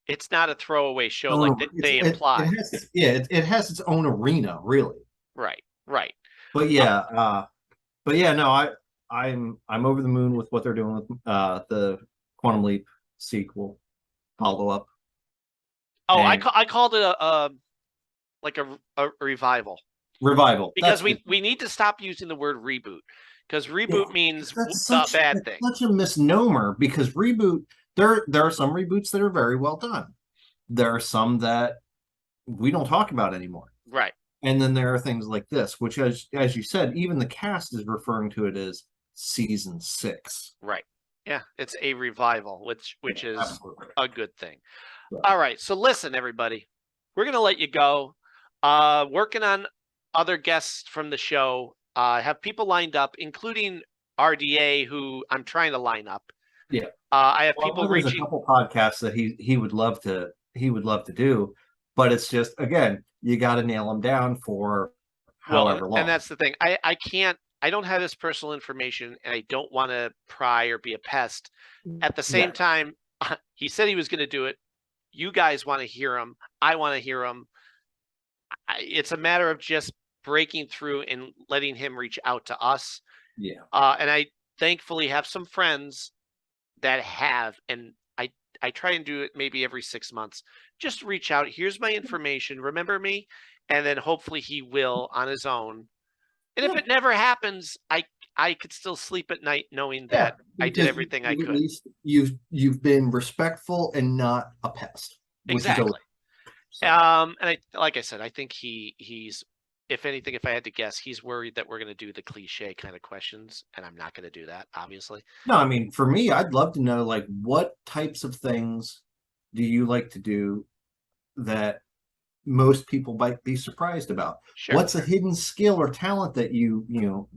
It's not a throwaway show like they imply. It has its own arena, really. Right. But no, I'm over the moon with what they're doing with the Quantum Leap sequel follow-up. Oh, I called it a revival. Revival. Because we need to stop using the word reboot. Because reboot means a bad thing. Such a misnomer, because reboot, there are some reboots that are very well done. There are some that we don't talk about anymore. Right. And then there are things like this, which, as you said, even the cast is referring to it as season 6. Right. Yeah, it's a revival, which is absolutely a good thing. Right. All right, so listen, everybody, we're gonna let you go. Working on other guests from the show. Have people lined up, including RDA, who I'm trying to line up. Yeah. I have people there's reaching a couple podcasts that he would love to do, but it's just, again, you got to nail them down for however long. And that's the thing. I don't have his personal information, and I don't want to pry or be a pest. At the same time, he said he was going to do it. You guys want to hear him. I want to hear him. It's a matter of just breaking through and letting him reach out to us. Yeah. And I thankfully have some friends that have, and I try and do it maybe every 6 months. Just reach out. Here's my information. Remember me? And then hopefully he will on his own. And if Yeah. it never happens, I could still sleep at night knowing that I did because everything I at could. least you've been respectful and not a pest. Exactly. So. And like I said, I think he's, if anything, if I had to guess, he's worried that we're going to do the cliche kind of questions, and I'm not going to do that, obviously. No, I mean, for me, I'd love to know, like, what types of things do you like to do that most people might be surprised about? Sure. What's a hidden skill or talent that you know,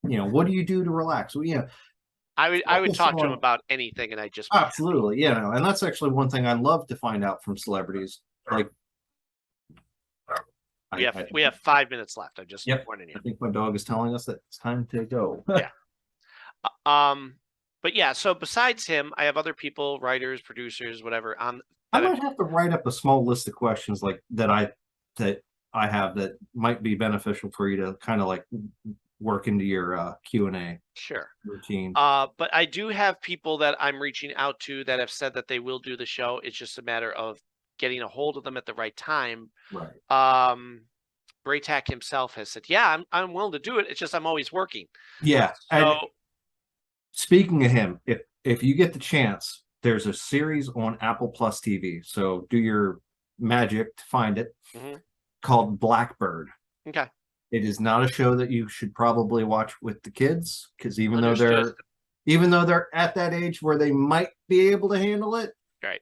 what do you do to relax? Well, I would talk to him about anything, and I just absolutely, and that's actually one thing I love to find out from celebrities. Like, we have 5 minutes left. I'm just warning you. I think my dog is telling us that it's time to go. Yeah. But yeah, so besides him, I have other people, writers, producers, whatever. I might have to write up a small list of questions like that I have that might be beneficial for you to kind of like work into your Q&A routine. But I do have people that I'm reaching out to that have said that they will do the show. It's just a matter of getting a hold of them at the right time. Right. Braytac himself has said, yeah, I'm willing to do it. It's just I'm always working. Yeah. So and speaking of him, if you get the chance, there's a series on Apple Plus TV. So do your magic to find it, called Blackbird. Okay. It is not a show that you should probably watch with the kids, because even though they're at that age where they might be able to handle it, right,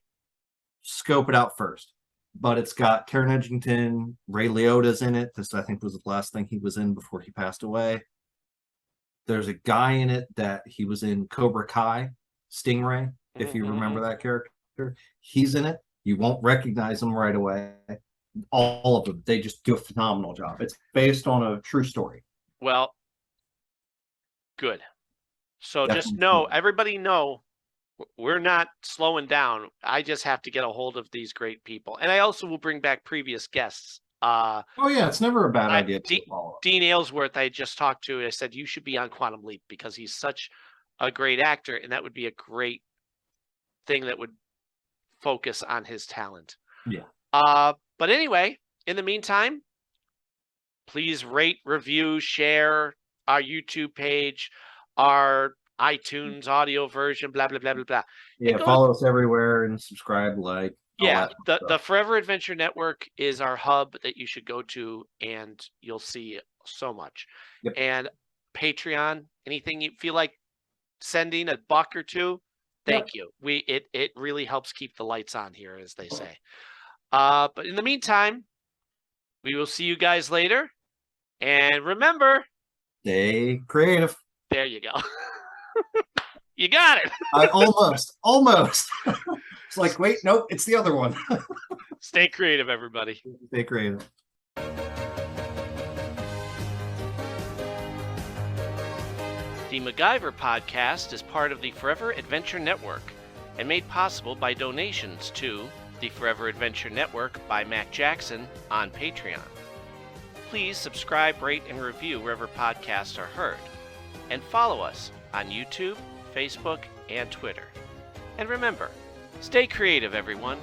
scope it out first. But it's got Taron Egerton, Ray Liotta's in it. This, I think, was the last thing he was in before he passed away. There's a guy in it that he was in Cobra Kai, Stingray, if you remember that character. He's in it. You won't recognize him right away. All of them, they just do a phenomenal job. It's based on a true story. Well, good. So just know, everybody know, we're not slowing down. I just have to get a hold of these great people. And I also will bring back previous guests. Oh yeah, it's never a bad idea to follow up. Dean Aylesworth, I just talked to, I said, you should be on Quantum Leap because he's such a great actor, and that would be a great thing that would focus on his talent. Yeah. But anyway, in the meantime, please rate, review, share our YouTube page, our iTunes audio version, blah, blah, blah, blah, blah. Yeah, follow us everywhere and subscribe, like. Yeah, the Forever Adventure Network is our hub that you should go to, and you'll see so much. Yep. And Patreon, anything you feel like sending $1 or $2, thank you. It really helps keep the lights on here, as they say. But in the meantime, we will see you guys later. And remember, stay creative. There you go. You got it. I almost. It's like, wait, nope, it's the other one. Stay creative, everybody. Stay creative. The MacGyver podcast is part of the Forever Adventure Network and made possible by donations to the Forever Adventure Network by Mac Jackson on Patreon. Please subscribe, rate, and review wherever podcasts are heard. And follow us on YouTube, Facebook, and Twitter. And remember, stay creative, everyone.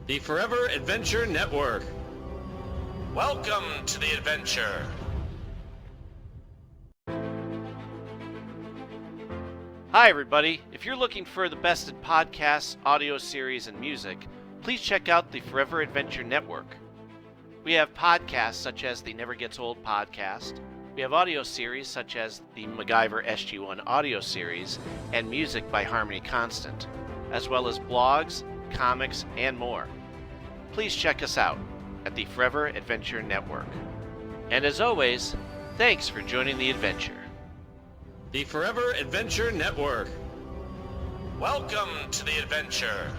The Forever Adventure Network. Welcome to the adventure. Hi, everybody. If you're looking for the best in podcasts, audio series, and music, please check out the Forever Adventure Network. We have podcasts such as the Never Gets Old podcast. We have audio series such as the MacGyver SG-1 audio series and music by Harmony Constant, as well as blogs, comics, and more. Please check us out at the Forever Adventure Network. And as always, thanks for joining the adventure. The Forever Adventure Network. Welcome to the adventure.